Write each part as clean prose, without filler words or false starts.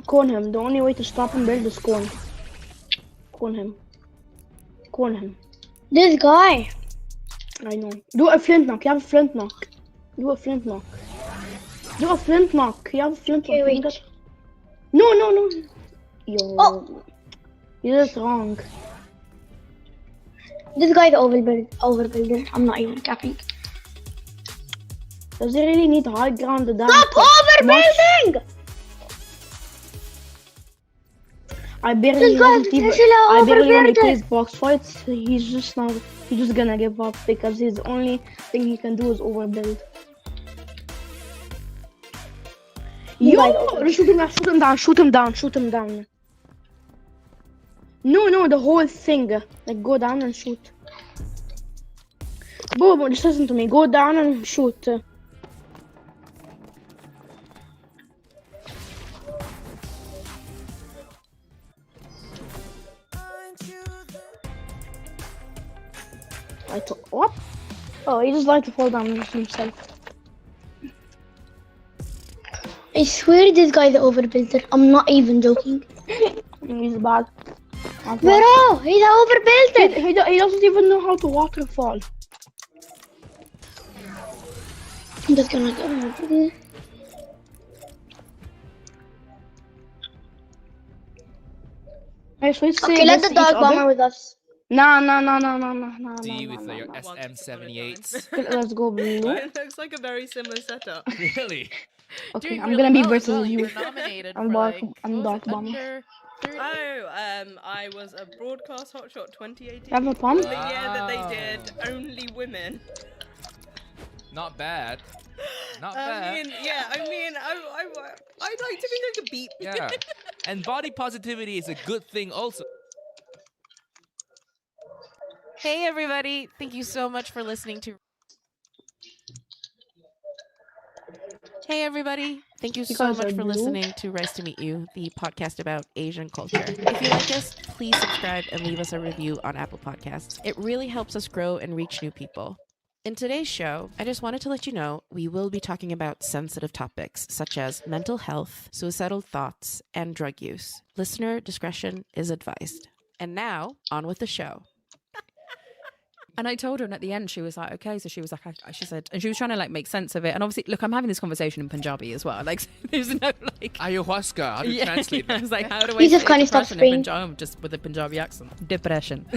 Cone him. The only way to stop him build is cone. Cone him. Cone him. This guy. I know. Do a flint knock. You have a flint knock. Do a flint knock. Do a flint knock. You have a flint knock. Okay, wait. No, no, no. Yo. Oh. You did it wrong. This guy's overbuilder. I'm not even capping. Does he really need high ground to die? Stop overbuilding! I barely when he plays box fights, he's just gonna give up because his only thing he can do is overbuild. Yo! Shoot him down. No, the whole thing. Like, go down and shoot. Bobo, just listen to me. Go down and shoot. What? Oh, he just liked to fall down himself. I swear this guy's an overbuilder. I'm not even joking. He's bad. Bro, he's an overbuilder. He doesn't even know how to waterfall. I'm just gonna go. Okay, let the dog bomber with us. Nah. D with your SM78s. Let's go blue. It looks like a very similar setup. Really? Okay, I'm gonna be versus you. I'm dark bomber. I was a broadcast hotshot 2018. Have a pump? The year that they did only women. Not bad. Not I bad. mean, I'd like to think I could beat. Yeah. And body positivity is a good thing also. Hey everybody, thank you so much for listening to Hey everybody, thank you so much for listening to Rice to Meet You, the podcast about Asian culture. If you like us, please subscribe and leave us a review on Apple Podcasts. It really helps us grow and reach new people. In today's show, I just wanted to let you know we will be talking about sensitive topics such as mental health, suicidal thoughts, and drug use. Listener discretion is advised. And now, on with the show. And I told her, and at the end, she was like, okay. So she was like, she said, and she was trying to like make sense of it. And obviously, look, I'm having this conversation in Punjabi as well. Like, there's no like ayahuasca. How do you translate that? I was like, how do I? You just kind of stop screaming. Just with a Punjabi accent. Depression.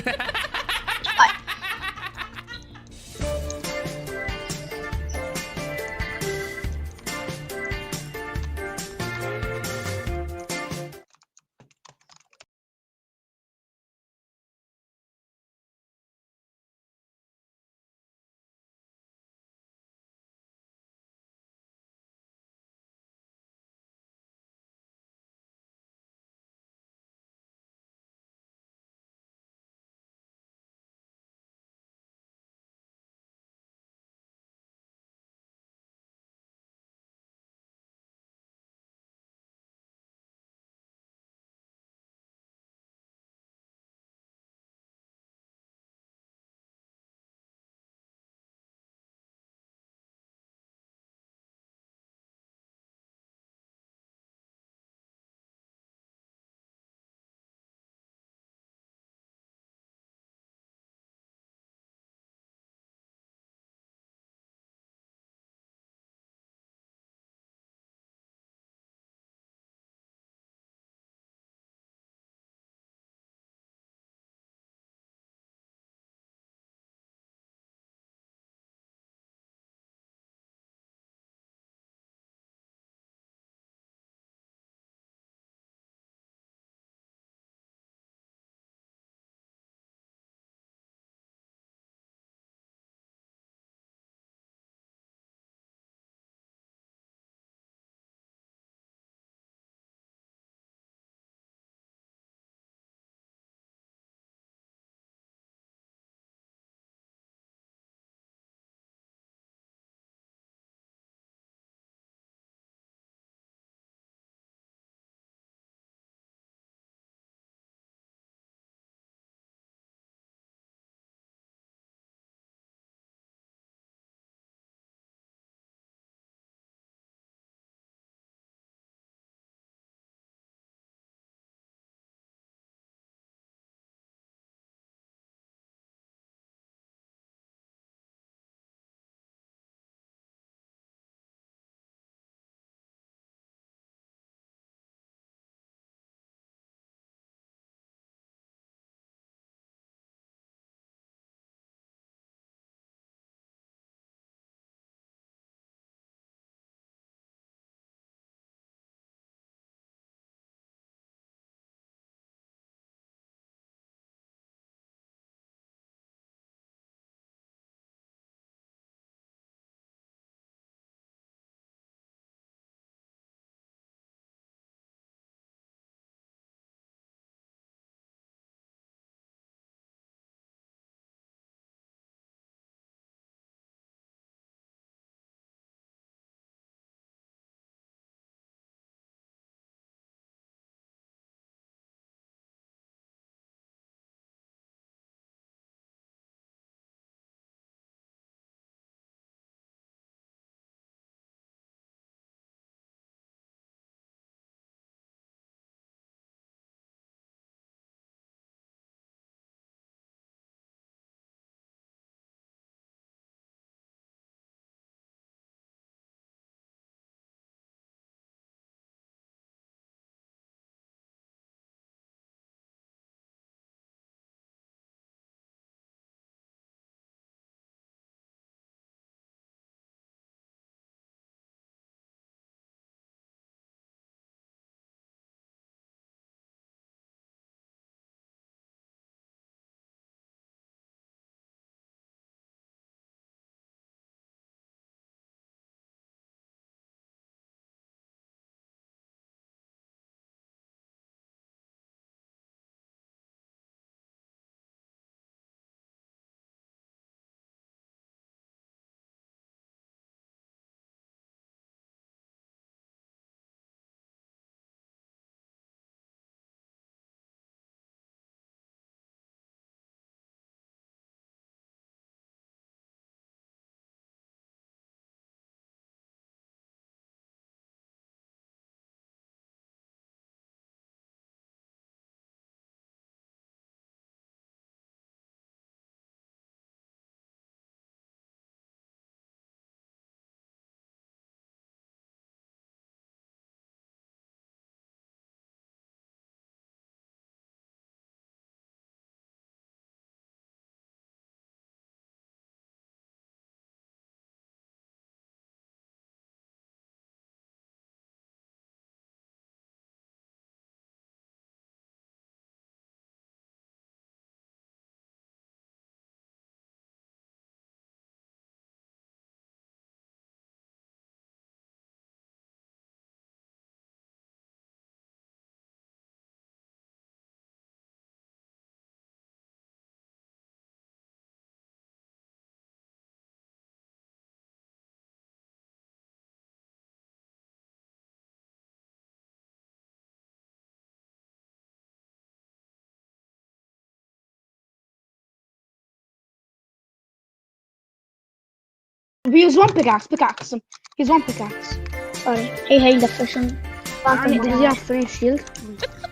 He has one pickaxe. Pickaxe him. He's one pickaxe. Sorry. Hey, the fishing. Does he have three shield?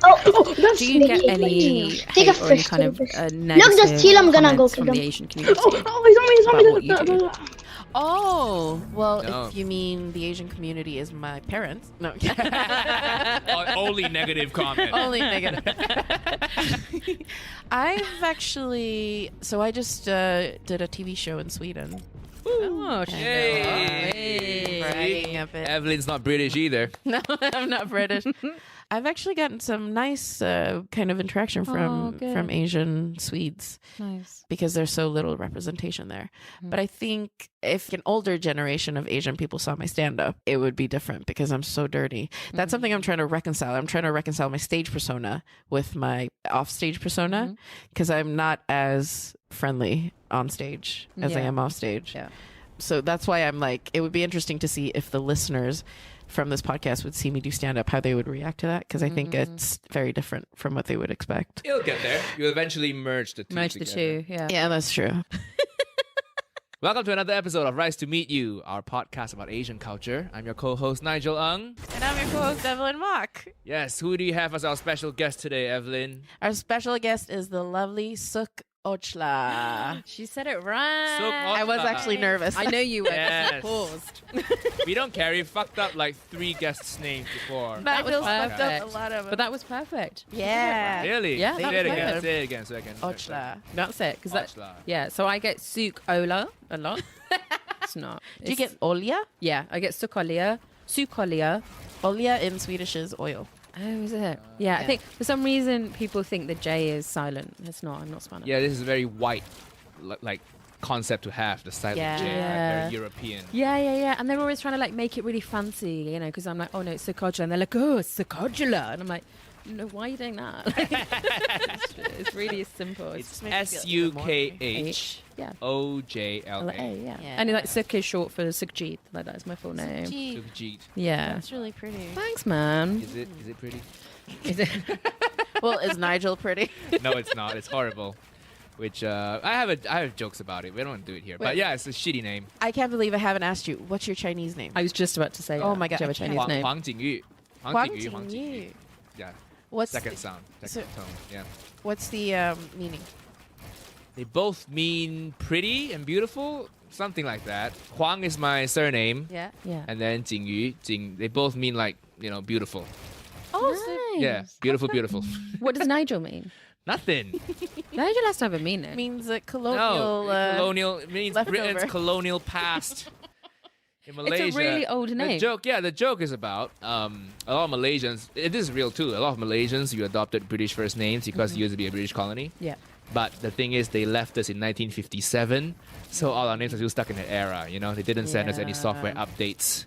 Oh, That's Do you get sneaky. any Take a hate or any fish, kind take of a fish. negative just chill, I'm gonna go comments kill from the him. Asian community? He's on About what me. you do. Oh, well, No. if you mean the Asian community is my parents. No. Only negative comment. Only negative. I've actually, so I just did a TV show in Sweden. Oh, Yay. Bragging a bit. Evelyn's not British either. No, I'm not British. I've actually gotten some nice kind of interaction from good. Asian Swedes nice. because there's so little representation there. But I think if an older generation of Asian people saw my stand-up, it would be different because I'm so dirty. That's something I'm trying to reconcile. I'm trying to reconcile my stage persona with my off-stage persona because I'm not as friendly on stage as I Yeah. am off stage. Yeah. So that's why I'm like, it would be interesting to see if the listeners from this podcast would see me do stand-up, how they would react to that, because I think it's very different from what they would expect. You'll get there. You'll eventually merge the two Merge the together. two, yeah. Yeah, that's true. Welcome to another episode of Rise to Meet You, our podcast about Asian culture. I'm your co-host, Nigel Ng. And I'm your co-host, Evelyn Mock. Yes, who do you have as our special guest today, Evelyn? Our special guest is the lovely Suk Ochla. She said it right. Suk I was actually nervous. I know you were. 'cause Yes. you paused. We don't care. We fucked up like 3 guests' names before. That was Nigel fucked up perfect. a lot of But that was perfect. Yeah. Really? Yeah, Say that it was again. perfect. Say it again so I can. Ochla. That's it. Because that. Ochla. Yeah. So I get Suk Ola a lot. It's not. Do you get Olja? Yeah. I get Sukolia. Sukolia. Olja in Swedish is oil. Oh, is it? Yeah. I think for some reason people think the J is silent. It's not. I'm not Spanish. Yeah, this is a very white like concept to have, the silent Yeah. J, like Yeah. very European. Yeah. And they're always trying to like make it really fancy, you know, because I'm like, oh no, it's Sukojula. And they're like, oh, it's Sukojula. And I'm like, no, why are you doing that? It's really simple. It's makes me feel SUKH Yeah. OJLA. Yeah. Yeah. And like Suk is short for Sukhjit. Like that is my full name. Sukhjit. Yeah. That's really pretty. Thanks, man. Is it pretty? Is it? Well, is Nigel pretty? No, it's not. It's horrible. Which I have jokes about it. We don't want to do it here. But Wait. yeah, it's a shitty name. I can't believe I haven't asked you. What's your Chinese name? I was just about to say. Oh that. my God, Do you have a I Chinese can't. name? Huang Jingyu. Huang Jingyu. Jingyu. Yeah. What's Second the, sound. so- Second tone. Yeah. What's the meaning? They both mean pretty and beautiful. Something like that. Huang is my surname. Yeah. Yeah. And then Jingyu. They both mean like, beautiful. Oh, Nice. Yeah. Beautiful, beautiful. What does Nigel mean? Nothing. Nigel has to have a meaning. it means a No. colonial. Colonial. It means leftover. Britain's colonial past. In Malaysia, It's a really old name. The joke is about a lot of Malaysians. It is real too. A lot of Malaysians, you adopted British first names because you used to be a British colony. Yeah. But the thing is, they left us in 1957, so all our names are still stuck in that era. They didn't send us any software updates,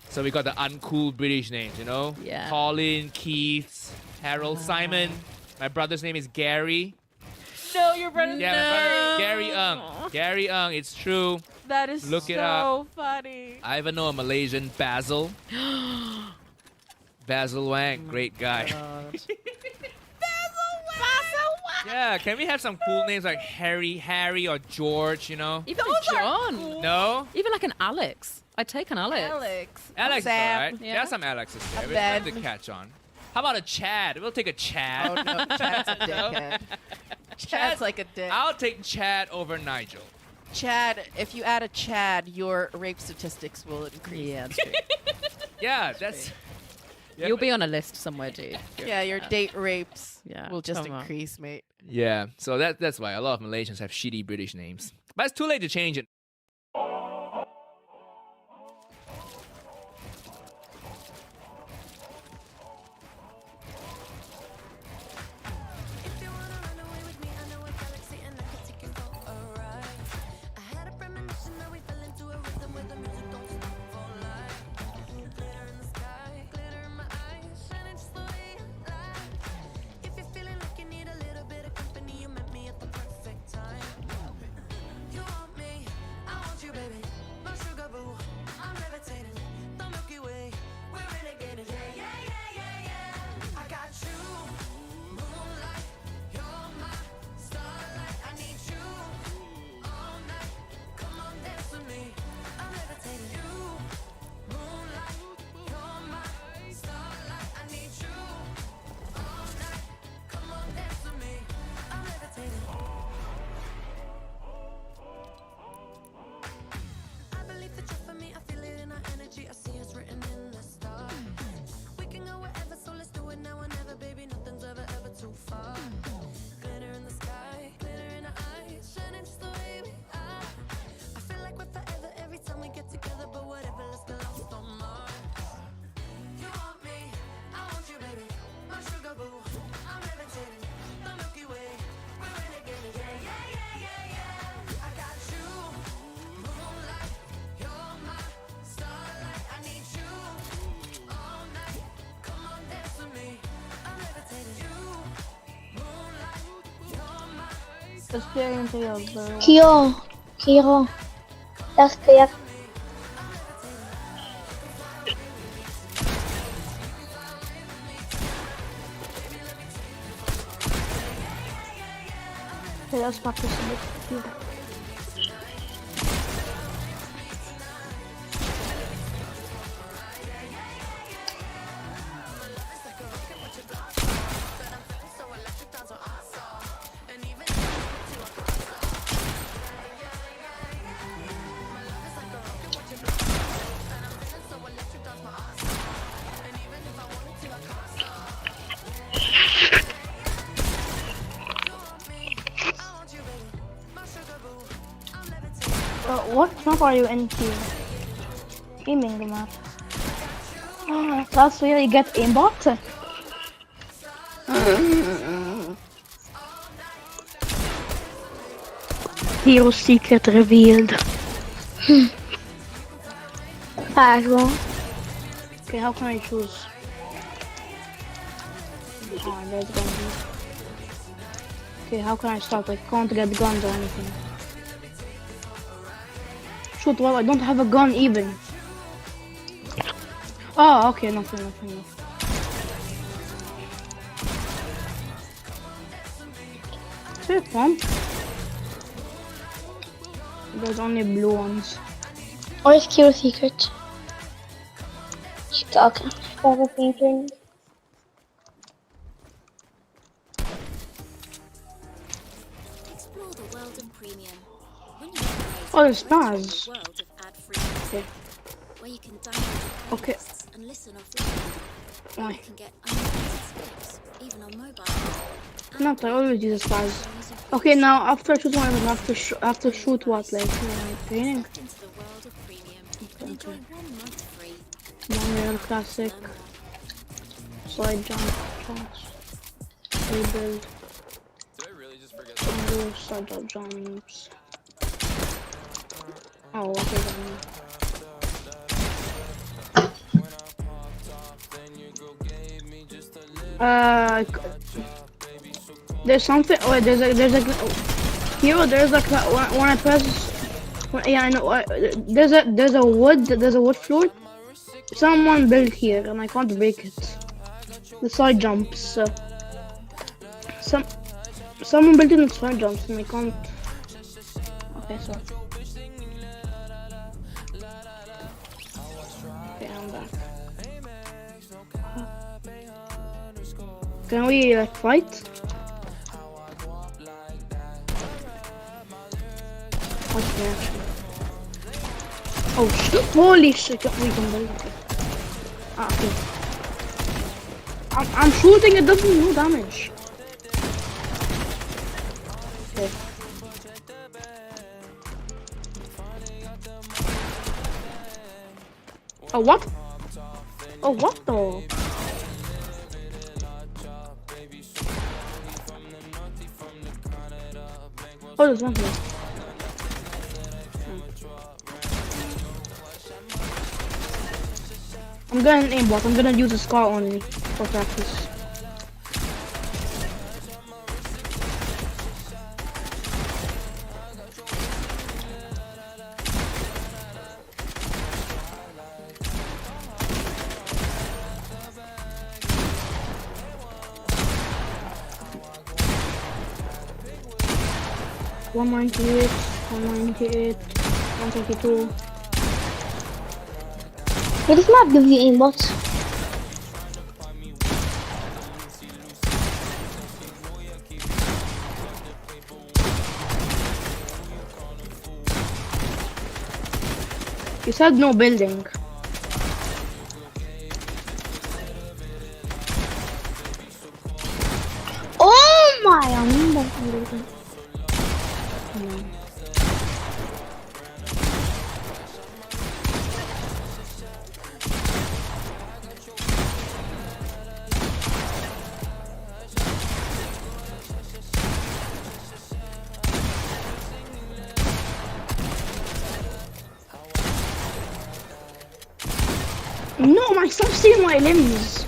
so we got the uncool British names. Yeah. Colin, Keith, Harold, Simon. My brother's name is Gary. No, your brother. Yeah, my brother, Gary Ng. Gary Ng. It's true. That is Look it so up. funny. I even know a Malaysian, Basil. Basil Wang, great guy. Yeah, can we have some cool names like Harry or George, Even like John. No? Even like an Alex. I'd take an Alex. Alex is Sam. alright. Yeah. There are some Alexes there. We Ben. have to catch on. How about a Chad? We'll take a Chad. Oh no, Chad's a dickhead. Chad's like a dick. I'll take Chad over Nigel. Chad, if you add a Chad, your rape statistics will increase. Yeah, that's true. Yeah, that's... Yeah, You'll be on a list somewhere, dude. Yeah, your date rapes Yeah, will just come on. increase, mate. Yeah, so that's why a lot of Malaysians have shitty British names. But it's too late to change it. Experience tails, bro. Kiro. That's clear. Okay, let's practice a bit here. What map are you into? Aiming map. Oh, that's where you get aimbot. Hero secret revealed. Possible. Okay, how can I choose? Oh, there's guns. Okay, how can I start? I can't get guns or anything. Shoot, well, I don't have a gun even. Oh, okay, nothing. Is it fun? There's only blue ones. Where's Kiro secret? Keep talking. Forever painting. Explore the world of premium. When you Oh, there's stars. world of ad-free music, where you can download Okay. playlists and listen offline. Why? You can get unlimited skips, even on mobile. Not I always use the stars. Okay, now after I shoot one, I have to shoot what, like training? Step into the world of premium and enjoy 1 month free. Manual classic. Slide jump, jumps. Rebuild. Jungle, side jump jumps. Oh, what is that? There's something. Oh, there's a here. There's like when I press. Yeah, I know. There's a wood floor. Someone built here, and I can't break it. The side jumps. Someone built in the side jumps, and I can't. Okay, so. Okay, I'm back. Can we like fight? What's the action? Oh shit! Holy shit! We can build it. Ah, okay. I'm shooting. It doesn't do damage. Okay. Oh what? Oh what the? Oh, there's one here. I'm gonna aimbot. I'm gonna use a scar only for practice. One 198, 132. Hey, this map gives you aimbots. You said no building. Oh my, I'm not building. No, my stop seeing my limbs.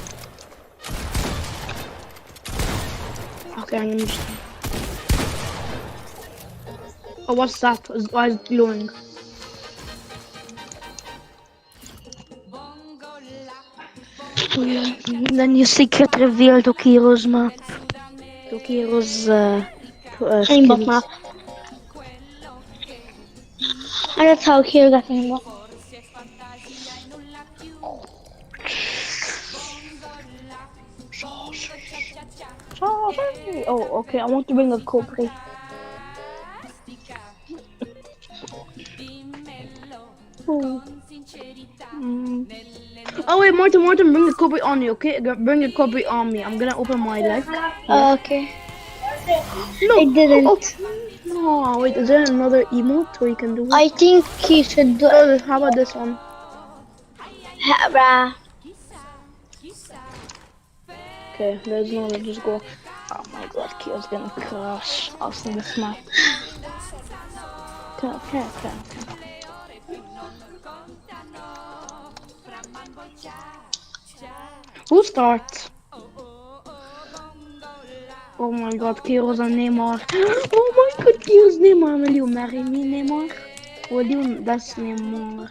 Okay, I'm understand. Oh, what's that? Why is it glowing? Then you secret reveal to Kiro's map. To Kiro's Aimbot skills. map. And that's how Kiro got aimbot. Sorry. Oh, okay. I want to bring a cobra. Oh. Oh wait, Martin, bring the cobra on you, okay? Bring the cobra on me. I'm gonna open my leg. Okay. No, I didn't. Oh. No, wait, is there another emote where you can do it? I think he should do. Oh, how about this one? Bruh. Okay, there's no one. Just go. Oh my god, Kio's gonna crash us in this map. Okay. Who starts? Oh my god, Kio's and Neymar. Oh my god, Kio's Neymar. Will you marry me, Neymar? Will you? That's Neymar.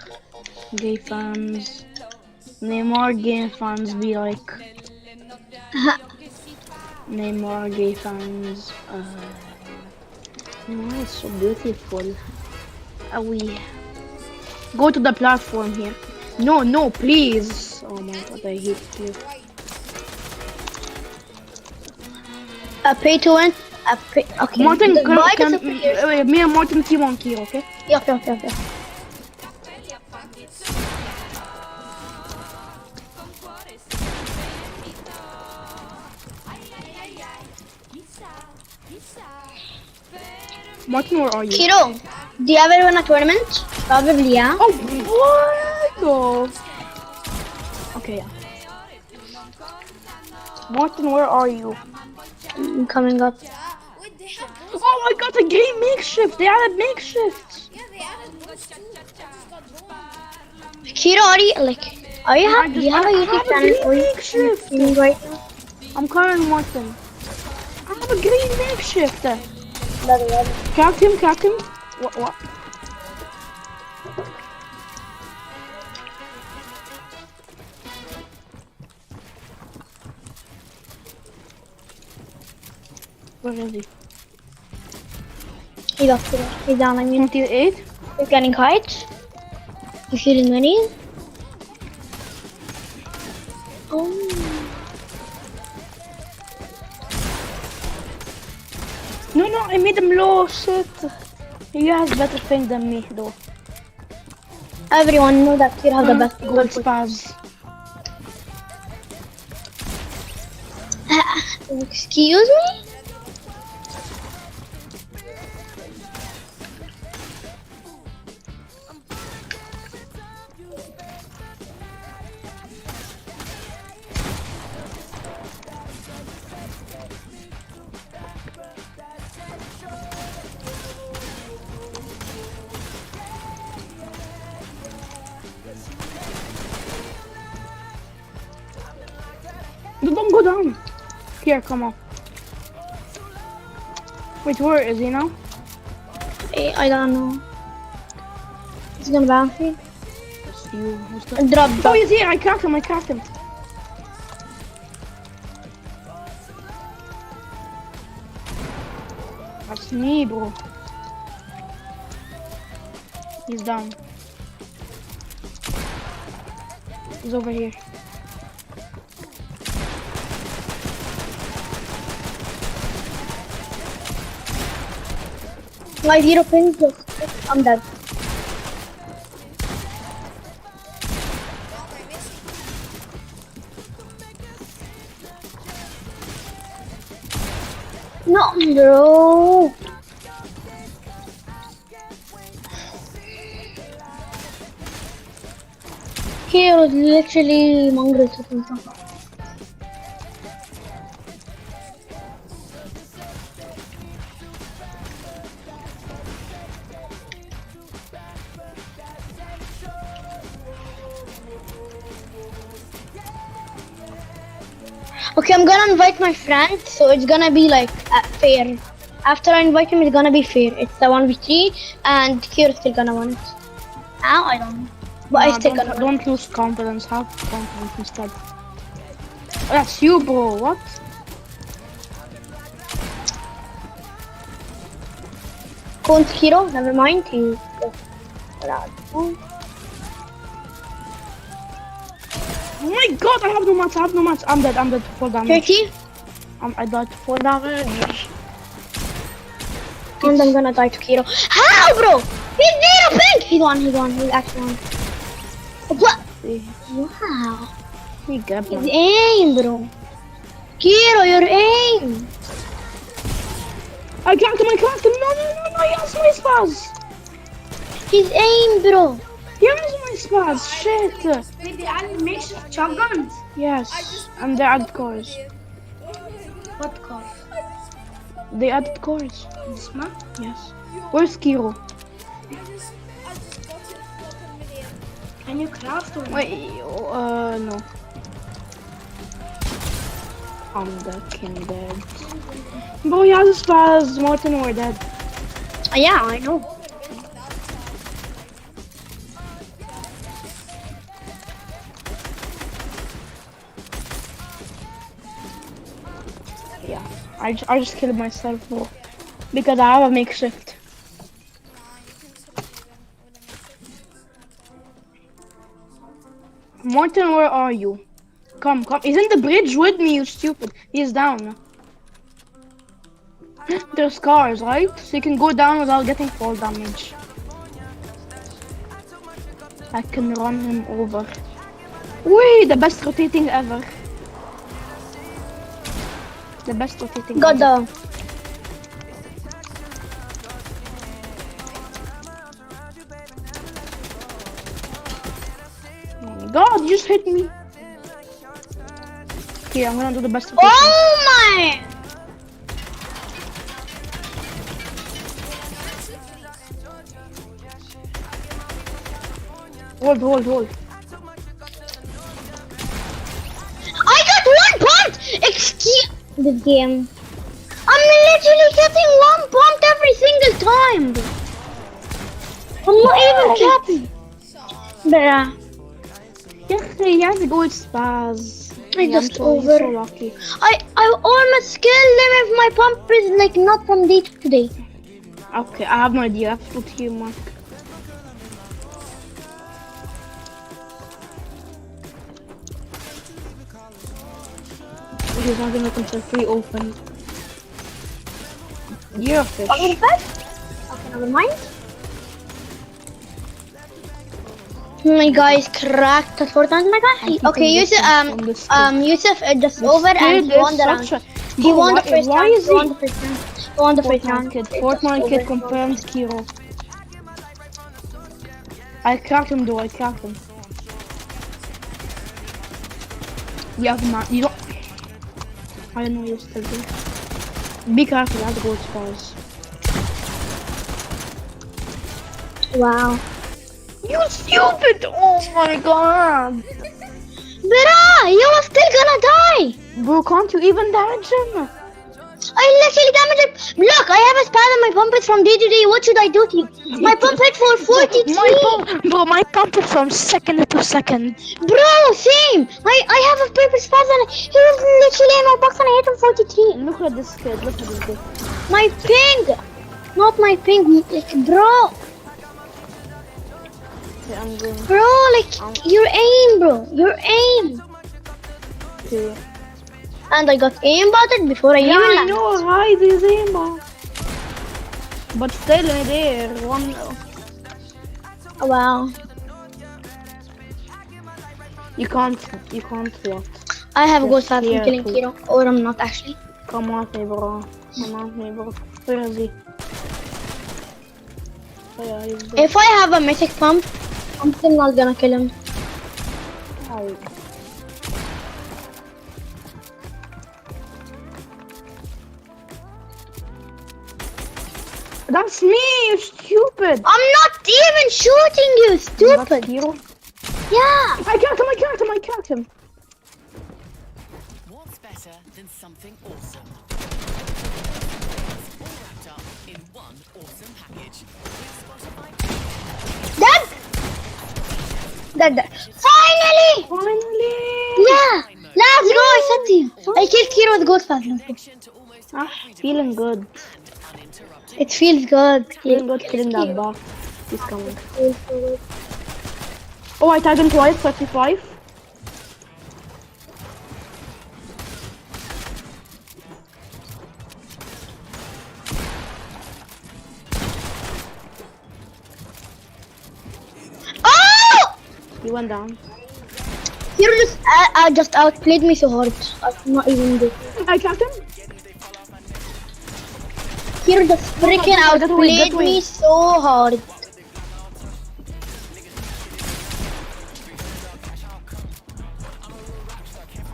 Gay fans. Neymar gay fans be like. Neymar gay fans. Neymar is so beautiful. We go to the platform here. No, please. Oh my god, I hate you. Pay to win. Okay. Martin, Why can does it appear? me and Martin team on Kiro, okay? Yeah, okay. Martin, where are you? Kiro, do you ever win a tournament? Probably, yeah. Oh, what? Oh. Okay, yeah. Martin, where are you? I'm coming up. Oh my god, a game makeshift! They added makeshifts! Kiro, are you happy? Do you have a YouTube channel or makeshift? you right now? I'm coming, Martin. I have a green makeshift. Cracked him. What? Where is he? He's down. I mean, 28? he's getting kites. He's shooting minis. Oh. No, I made him low. Shit. He has better thing than me, though. Everyone knows that Kiro has the best Gold spaz. Excuse me? Don't go down. Here, come on. Wait, where is he now? I don't know. He's gonna bounce me. That's you. Who's that? Drop. Oh, he's here. I cracked him. That's me, bro. He's down. He's over here. My 0 pins. I'm dead. No, bro. He was literally mongrels with himself. Okay, I'm gonna invite my friend, so it's gonna be like fair. After I invite him, it's gonna be fair. It's the 1v3, and Kira's still gonna win it. Now I don't know. But I still gonna win. Don't lose confidence. Have confidence instead. Oh, that's you, bro. What? Count Kiro, never mind. He. Oh my god, I have no mats. I'm dead. 4 damage. 30. I died to 4 damage. And I'm gonna die to Kiro. How, bro? He's zero pink! He's one. He's actually one. What? Wow. He got His one. aim, bro. Kiro, your aim. I cracked him. No, he has my spaz. His aim, bro. He has my spaz. Shit. Wait, they added makeshift shotguns. Yes, and they added cores. What cause? They added cores. This man? Yes. Where's Kiro? Can you craft one? Wait, no. I'm the king dead. Bro, he has a spaz. Martin, we're dead. Yeah, I know. Yeah, I just killed myself, bro. Because I have a makeshift. Martin, where are you? Come. He's in the bridge with me, you stupid. He's down. There's cars, right? So you can go down without getting fall damage. I can run him over. Wait, the best rotating ever. The best rotating Got ever. the. Oh my god, you just hit me. Okay, I'm gonna do the best rotation. Oh my! Hold. I got 1 point! Excuse this game. I'm literally getting 1 point every single time. I'm not even capping. Bruh. Yeah, he has to go with spaz. I just I'm so over. lucky. I almost killed him if my pump is like not from day to day. Okay, I have no idea. I have to put here, Mark. He's not gonna consider free open. You're a fish. Okay, never mind. My guys cracked the 4 times. My guy. Okay, Yusuf. Yusuf just over and he won the round. He won the first round. He won the first round. He won the first round. Fortnite kid confirmed Kiro. I cracked him though. You have not. You don't. I don't know you're still there. Be careful, that's gold spars. Wow. You stupid! Oh my god! Bruh, you were still gonna die! Bro, can't you even damage him? I literally damaged him. Look, I have a spam and my pump is from day to day. What should I do to you? My pump hit for 43. My pump is from second to second. Bro, same. I have a paper spaz and he was literally in my box and I hit him 43. Look at this kid, look at this kid. My ping! Not my ping, like, bro. Okay, I'm going. Bro, like, your aim, bro. Your aim. Okay. And I got aimbotted before I even I landed. know, right, this aimbot. But still there, one. Oh, wow. You can't what? I have a Yes, ghost from here killing too. Kiro. Or I'm not actually. Come on, me, bro. Where is he? Oh, yeah, he's there. If I have a mythic pump, I'm still not gonna kill him. Oh. That's me, you stupid! I'm not even shooting you, stupid. That's Hero? Yeah. I killed him! What's better than something awesome? Dead. Finally! Yeah! Let's go, I said to you. I killed Kiro with gold pattern. Feeling good. It feels good. Feeling good killing that boss. He's coming. Oh, I tagged him twice, 35. Oh! He went down. Kiro just outplayed me so hard. I'm not even good. I trapped him. Kiro just freaking outplayed me so hard.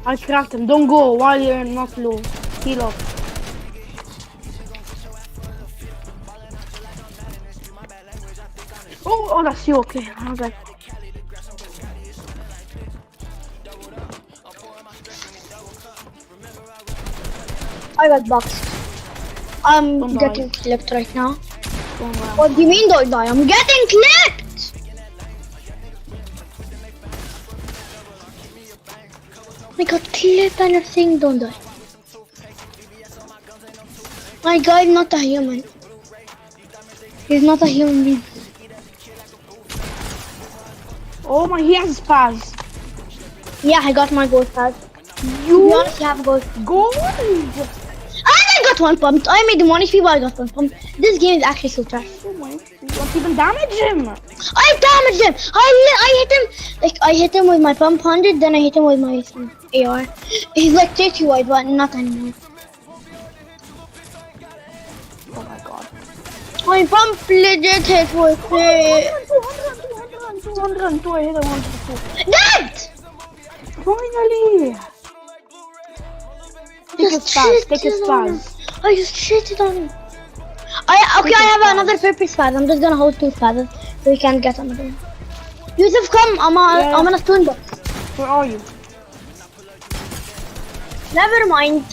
I cracked him. Don't go while you're not low. Heal up. Oh, that's you. Okay. I was like, I got boxed. I'm Don't getting die. clipped right now. don't worry. What do you mean don't die? I'm getting clipped! I got clipped and everything, don't die. My guy is not a human. He's not a human being. Oh my, he has spaz. Yeah, I got my gold pass. You You honestly have gold. gold. And I got one pumped. I made the money people, I got one pumped. This game is actually so tough. Oh my, you don't even damage him. I damaged him! I hit him! Like, I hit him with my pump 100, then I hit him with my AR. He's like 30 wide, but not anymore. Oh my god. My pump legit hit with it. 202, I hit him 102. Dead! Finally! Take his spaz, take his spaz. I just shitted on him. Okay, I have another purple spaz. I'm just gonna hold 2 spazes so we can get another one. Yusuf, come. I'm on a stone box. Where are you? Never mind.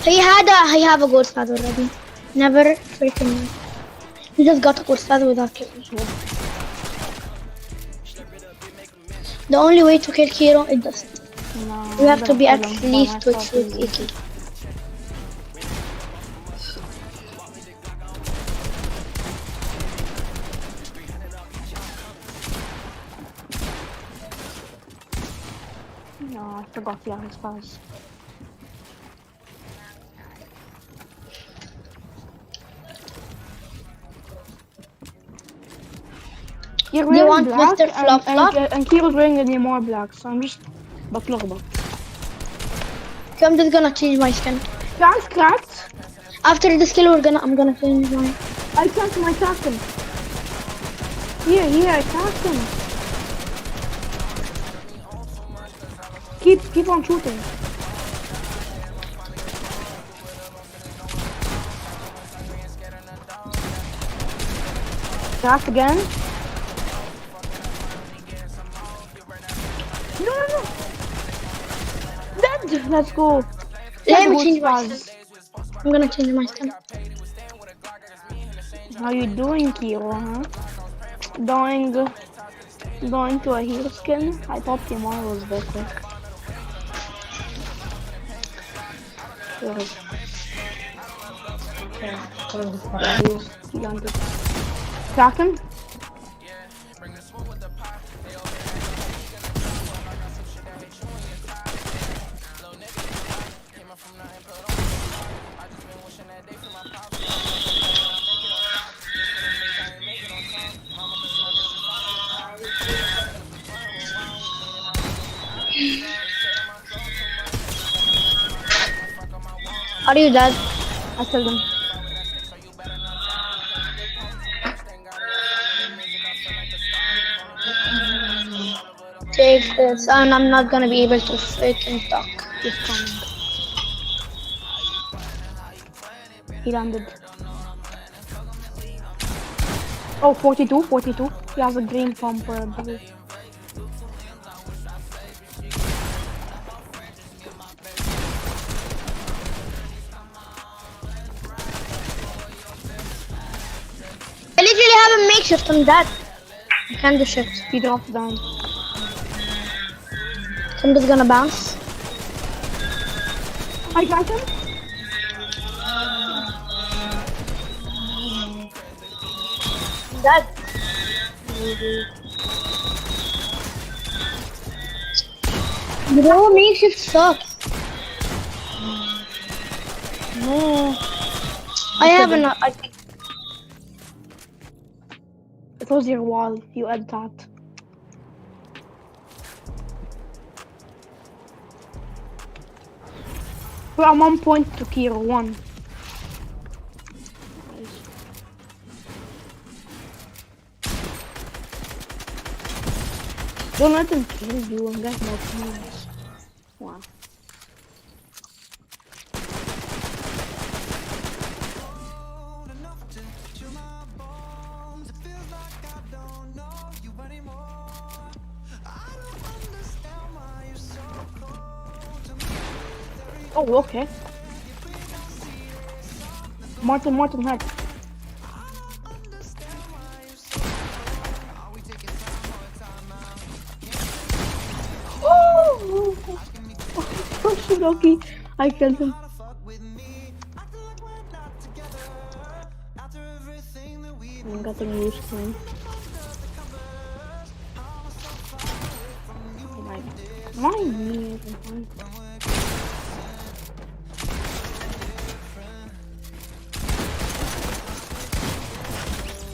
I have a gold spaz already. Never freaking mind. He just got a gold spaz without killing me. The only way to kill Kiro is just. No, You have to be at I'm gonna least kill him with by myself Iki. No, I forgot the other spaz. You're Do you wearing want black Mr. Flop Flop? and Kiro's wearing any more black, so I'm just بطلخبط. Okay, I'm just gonna change my skin. Cracked. After this kill, I'm gonna change mine. I cracked him, Here, I cracked him. Keep on shooting. Cracked again. No. Dead. Let's go. Let me change my skin. I'm gonna change my skin. How you doing, Kiro, huh? Going to a hero skin? I thought Timor was better. Crack him? Are you dead? I killed him. Take this, and I'm not gonna be able to freaking talk. He's coming. He landed. Oh, 42. He has a green pumper, I believe. makeshift, I'm dead. I can't do shit. He dropped down. Somebody's gonna bounce. I got him. I'm dead. Bro, makeshift sucks. No. I have enough. It was your wall. You had that. We're at 1 point to Kiro. 1. Don't let him kill you and get more points. Wow. Oh, okay. Martin had. Oh, Loki. I killed him. I'm getting used to him. Oh my god. My knee is fine.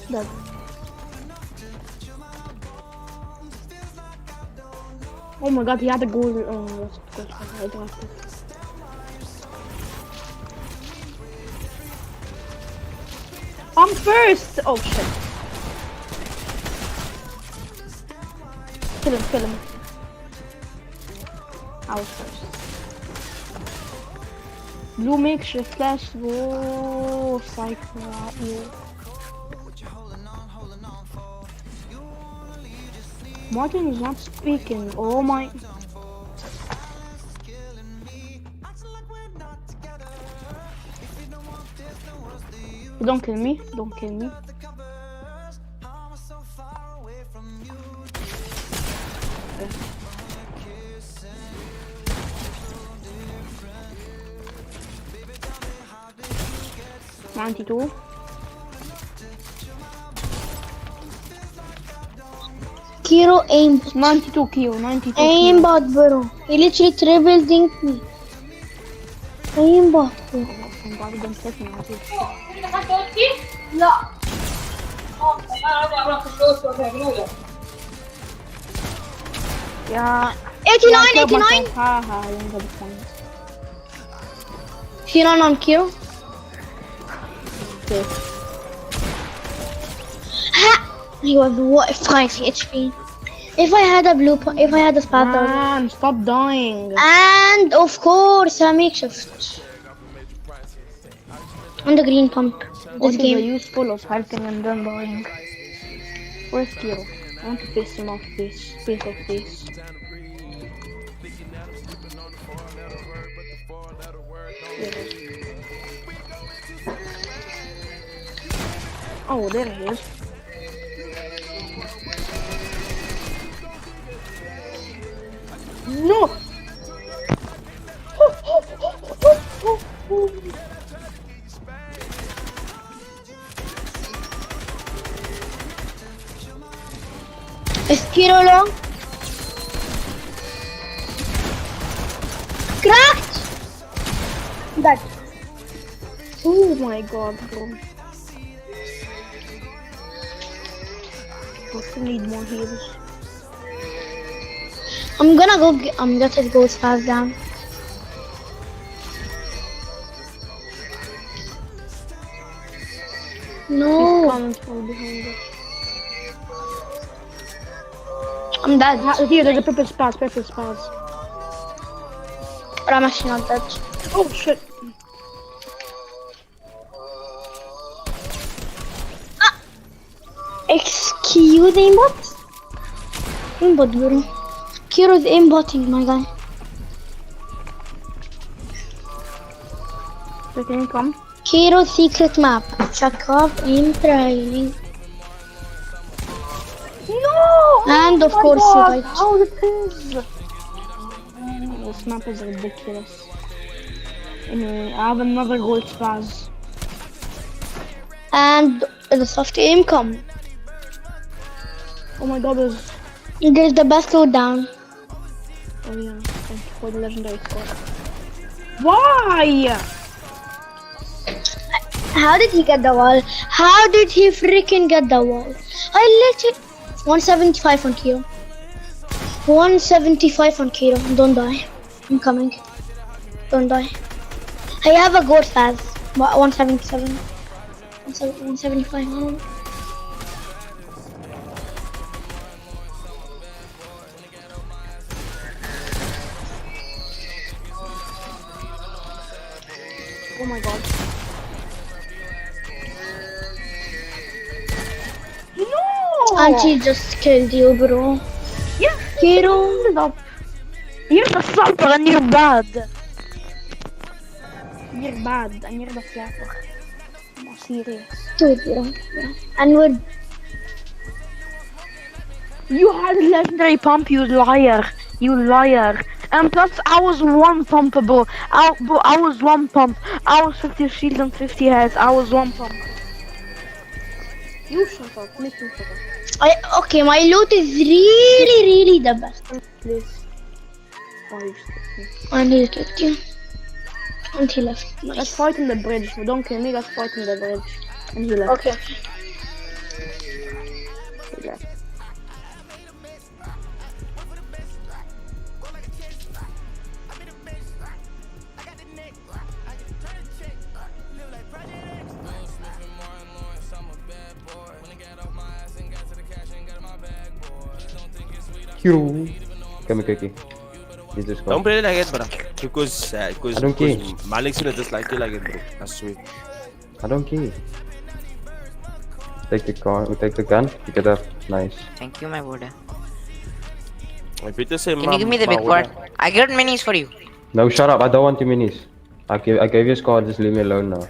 Dead. Oh my god, he had a goal. Oh, that's good. I dropped it. I'm first! Oh shit. Kill him. I was first. Blue makeshift flash. Whoa, cycle out here. Martin is not speaking. Oh my. Don't kill me. Don't kill me. Okay. $92. Kiro aim. 92 Kiro, 92 Aimbot, bro. He literally triple dinked me. Aimbot, bro. I'm probably gonna take me out. Yeah. 89. Haha, you got the point. She run on Kiro. Okay. Ha! He was what 5 HP. If I had a blue, if I had a spot, Man, stop dying. and of course a makeshift. On the green pump. This is game. useful of helping and then dying. Where's Kiro? I want to face him off face of face. Oh, there he is. No! Is Kiro long? Cracked! That. Oh my god, bro. We need more heals. I'm gonna go get his ghost fast down. He's No, coming from behind us. I'm dead. Here, there's a purple spaz. But I'm actually not dead. Oh shit. Excuse aimbot? Aimbot, bro. Kiro's aimbotting, my guy. So can you come? Kiro's secret map. Check off aim training. And of Oh my course God, you died. how it is. This map is ridiculous. Anyway, I have another gold spaz. And the soft aim come. Oh my God, There's the best load down. oh yeah, thank you for the legendary score. Why? How did he get the wall? How did he freaking get the wall? I literally 175 on Kiro. 175 on Kiro. Don't die. I'm coming. Don't die. I have a gold faz. 177. 175. Oh. Oh my God. No! And he just killed you, bro. Yeah, Kiro. You're the slapper and you're bad. You're bad and you're the slapper. I'm serious. Dude, bro. And we're You had legendary pump, you liar. You liar. And plus, I was one pumpable. I was one pump. I was 50 shield and 50 heads. I was one pump. You shut up. Make me shut up. okay, my loot is really the best. Please. Oh, you stupid. And he killed you. And he left. Let's Nice. fight in the bridge. Don't kill me. Let's fight in the bridge. And he left. Okay. He left. Hero. Come here, Cookie. He's just Don't gone. play like it, bro. Because I don't care. Malik's gonna dislike you like it, bro. I swear. I don't care. Take the car. We take the gun. Pick it up. Nice. Thank you, my brother. I better say, Can you give me the big part? I got minis for you. No, shut up. I don't want your minis. I gave you a scar. Just leave me alone now.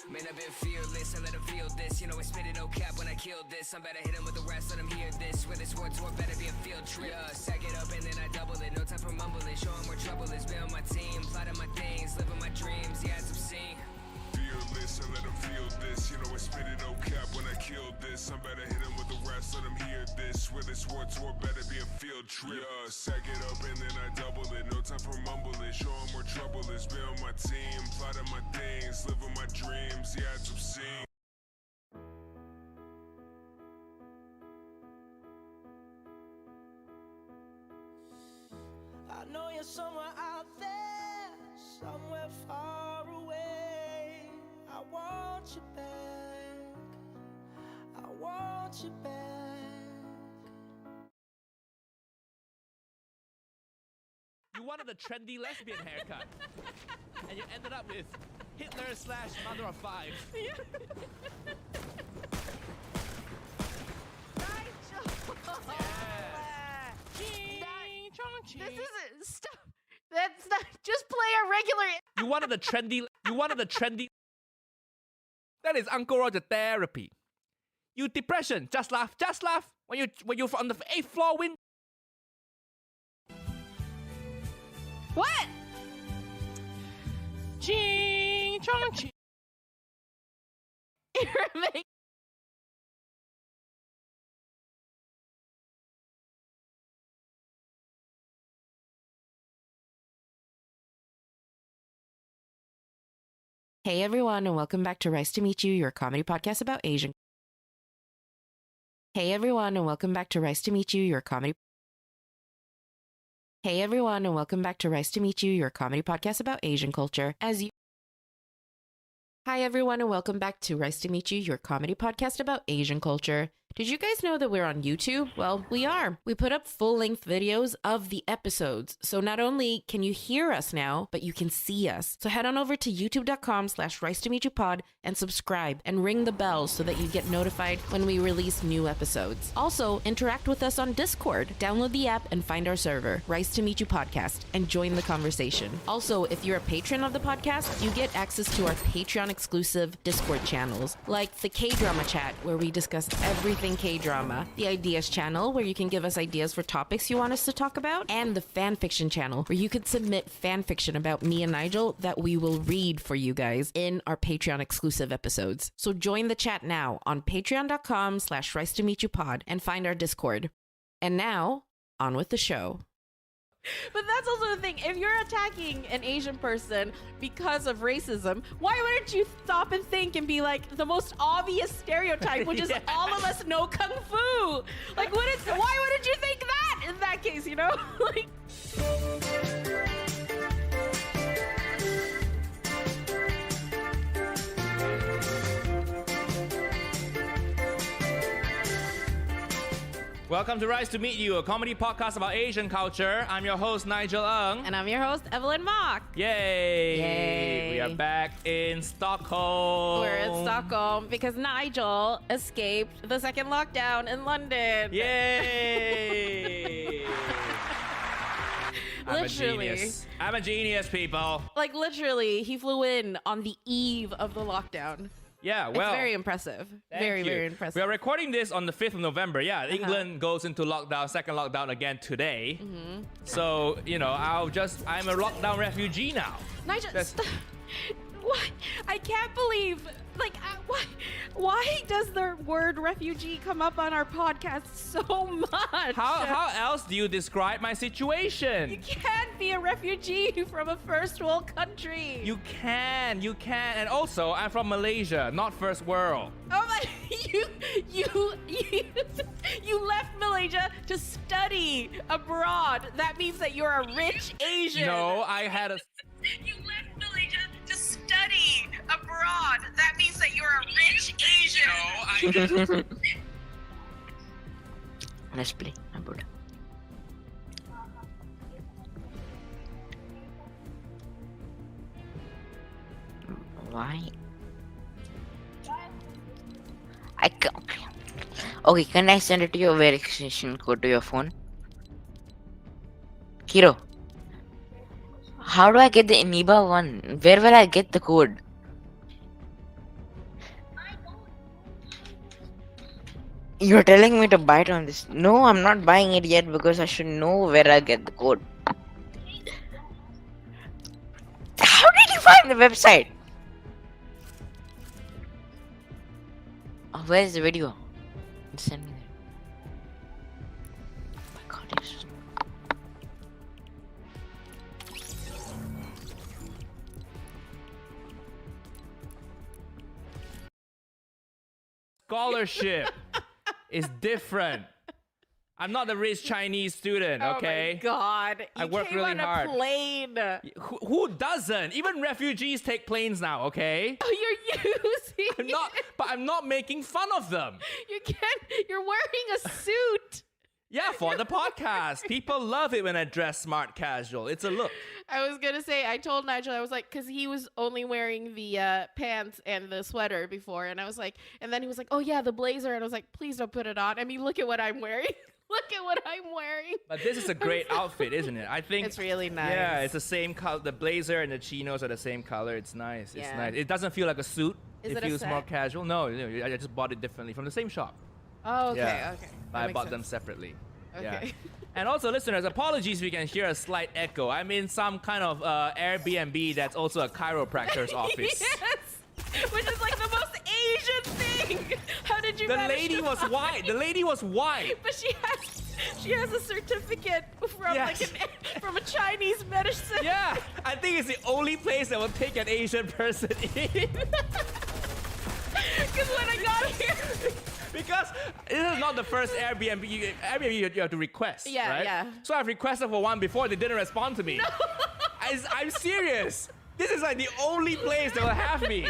Man, I've been fearless, I let them feel this. You know, I spit it no cap when I killed this. I'm better hit them with the rest, let them hear this. Where this war tour better be a field trip. Sack it up and then I double it. No time for mumbling, show them where trouble is. Build my team, plotting my things, living my dreams. Yeah, it's obscene. Fearless, I let them feel this. You know, I spit it no cap when I killed this. I'm better hit them with the rest, let them hear this. Where this war tour better be a field trip. Sack it up and then I double it. No time for mumbling, show them where trouble is. Build my team, plotting my things, living my dreams. Yeah, it's obscene. I know you're somewhere out there, somewhere far away. I want you back. I want you back. You wanted a trendy lesbian haircut, and you ended up with Hitler/Mother of Five. This isn't stop. That's not just play a regular. You wanted a trendy. That is Uncle Roger therapy. You depression, just laugh. When you're on the 8th floor window. What? Ching chong ching. Hey everyone, and welcome back to Rice to Meet You, your comedy podcast about Asian. Hey everyone, and welcome back to Rice to Meet You, your comedy. Hey everyone, and welcome back to Rice to Meet You, your comedy podcast about Asian culture. Hi everyone, and welcome back to Rice to Meet You, your comedy podcast about Asian culture. Did you guys know that we're on YouTube? Well, we are. We put up full-length videos of the episodes. So not only can you hear us now, but you can see us. So head on over to youtube.com/Rice2MeetYouPod and subscribe and ring the bell so that you get notified when we release new episodes. Also, interact with us on Discord. Download the app and find our server, Rice to Meet You Podcast, and join the conversation. Also, if you're a patron of the podcast, you get access to our Patreon exclusive Discord channels, like the K-Drama Chat, where we discuss everything K-drama, the Ideas channel, where you can give us ideas for topics you want us to talk about, and the Fanfiction channel, where you could submit fanfiction about me and Nigel that we will read for you guys in our Patreon exclusive episodes. So join the chat now on patreon.com/Rice2MeetYouPod and find our Discord. And now, on with the show. But that's also the thing. If you're attacking an Asian person because of racism, why wouldn't you stop and think and be like, the most obvious stereotype, which is all of us know Kung Fu? Like, why wouldn't you think that in that case, you know? Like... Welcome to Rise to Meet You, a comedy podcast about Asian culture. I'm your host, Nigel Ng. And I'm your host, Evelyn Mock. Yay! Yay! We are back in Stockholm. We're in Stockholm because Nigel escaped the second lockdown in London. Yay! Literally. I'm a genius, people. Like, literally, he flew in on the eve of the lockdown. Yeah, well. It's very impressive. Very impressive. We are recording this on the 5th of November. Yeah, England goes into lockdown, second lockdown again today. So, you know, I'm a lockdown refugee now. Nigel, what? I can't believe. Why does the word refugee come up on our podcast so much? How else do you describe my situation? You can't be a refugee from a first world country. You can. And also, I'm from Malaysia, not first world. Oh my! You left Malaysia to study abroad. That means that you're a rich Asian. No, I had a... You left Malaysia to study abroad. That means that you're a rich Asian. No, Let's play. I'm bored. Why? Okay, can I send it to your verification code to your phone? Kiro, how do I get the Eniba one? Where will I get the code? You're telling me to buy it on this. No, I'm not buying it yet because I should know where I get the code. How did you find the website? Oh, where's the video? Send me that. Oh my god, it's... Scholarship is different. I'm not a rich Chinese student, okay? Oh my god. I work really on hard. A plane. Who doesn't? Even refugees take planes now, okay? Oh, you're using I'm not making fun of them. You're wearing a suit. Yeah, for the podcast. People love it when I dress smart casual. It's a look. I was gonna say, I told Nigel, I was like, because he was only wearing the pants and the sweater before, and I was like, and then he was like, oh yeah, the blazer, and I was like, please don't put it on. I mean, look at what I'm wearing. Look at what I'm wearing. But this is a great outfit, isn't it? I think it's really nice. Yeah, it's the same color. The blazer and the chinos are the same color. It's nice. It's nice. It doesn't feel like a suit. It feels more casual. No, I just bought it differently from the same shop. Oh, okay, yeah. okay. I bought them separately. Okay. Yeah. And also, listeners, apologies if you can hear a slight echo. I'm in some kind of Airbnb that's also a chiropractor's office. Yes! Which is like the most Asian thing. How did you manage The lady was white. The lady was white. But she has a certificate from from a Chinese medicine. Yeah, I think it's the only place that will take an Asian person in. Because when I got here. Because this is not the first Airbnb. You have to request. Yeah, right? yeah. So I've requested for one before. They didn't respond to me. No. I'm serious. This is like the only place that will have me.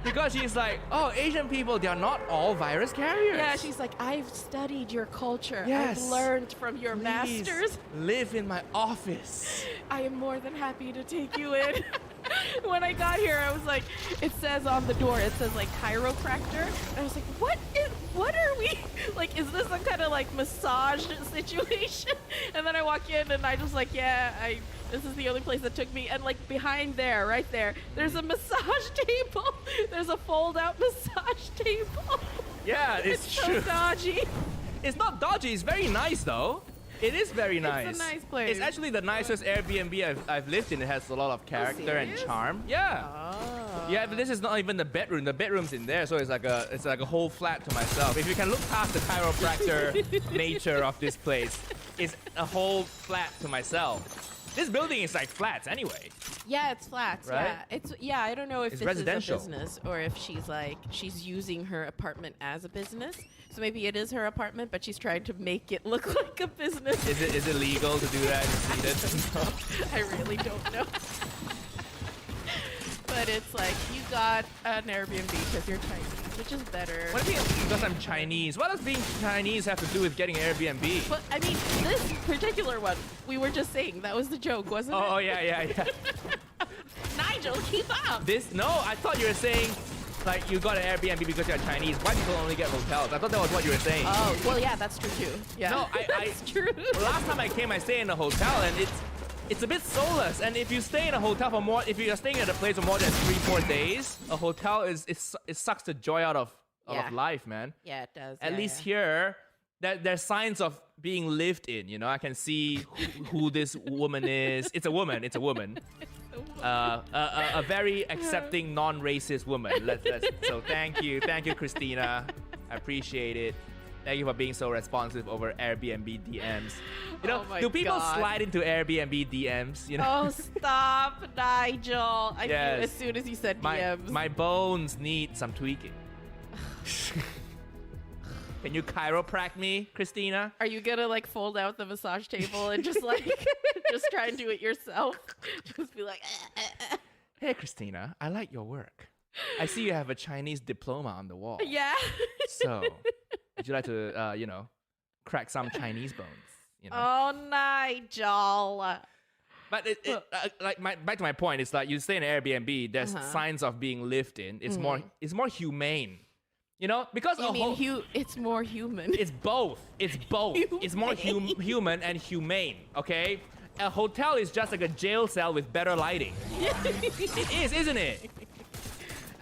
Because she's like, oh, Asian people, they are not all virus carriers. Yeah, she's like, I've studied your culture. Yes. I've learned from your masters. Live in my office. I am more than happy to take you in. When I got here, I was like, it says on the door, it says like chiropractor. And I was like, what are we? Like, is this some kind of like massage situation? And then I walk in and I just like, yeah, this is the only place that took me. And like behind there, right there, there's a massage table. There's a fold out massage table. Yeah, it's true. So dodgy. It's not dodgy, it's very nice though. It is very nice. It's a nice place. It's actually the nicest Airbnb I've lived in. It has a lot of character and charm. Yeah. Oh. Yeah, but this is not even the bedroom. The bedroom's in there, so it's like a whole flat to myself. If you can look past the chiropractor nature of this place, it's a whole flat to myself. This building is like flats anyway. Yeah, it's flats. Right? Yeah, I don't know if It's this residential. is a business or if she's using her apartment as a business. So maybe it is her apartment, but she's trying to make it look like a business. Is it legal to do that in Sweden? I really don't know. But it's like, you got an Airbnb because you're Chinese, which is better. What do you mean because I'm Chinese? What does being Chinese have to do with getting an Airbnb? But I mean, this particular one, we were just saying, that was the joke, wasn't it? Oh, yeah. Nigel, keep up! No, I thought you were saying, like, you got an Airbnb because you're Chinese. White people only get hotels. I thought that was what you were saying. Oh, well, yeah, that's true too. Yeah. No, that's true. Last time I came, I stayed in a hotel, and it's a bit soulless. And if you stay in a hotel for if you're staying at a place for more than 3-4 days, a hotel it sucks the joy out of life, man. Yeah, it does. At least here, there's signs of being lived in. You know, I can see who this woman is. It's a woman. a very accepting, non-racist woman. So thank you, Christina. I appreciate it. Thank you for being so responsive over Airbnb DMs. You know, do people slide into Airbnb DMs? You know. Oh, stop, Nigel! I knew Yes. as soon as you said DMs. My bones need some tweaking. Can you chiropract me, Christina? Are you gonna like fold out the massage table and just like just try and do it yourself? Just be like, Hey, Christina, I like your work. I see you have a Chinese diploma on the wall. Yeah. So, would you like to, crack some Chinese bones? You know? Oh, Nigel. But back to my point, it's like you stay in an Airbnb. There's signs of being lived in. It's more humane. You know, because it's more human. It's both. It's both. It's more human and humane. Okay, a hotel is just like a jail cell with better lighting. It is, isn't it?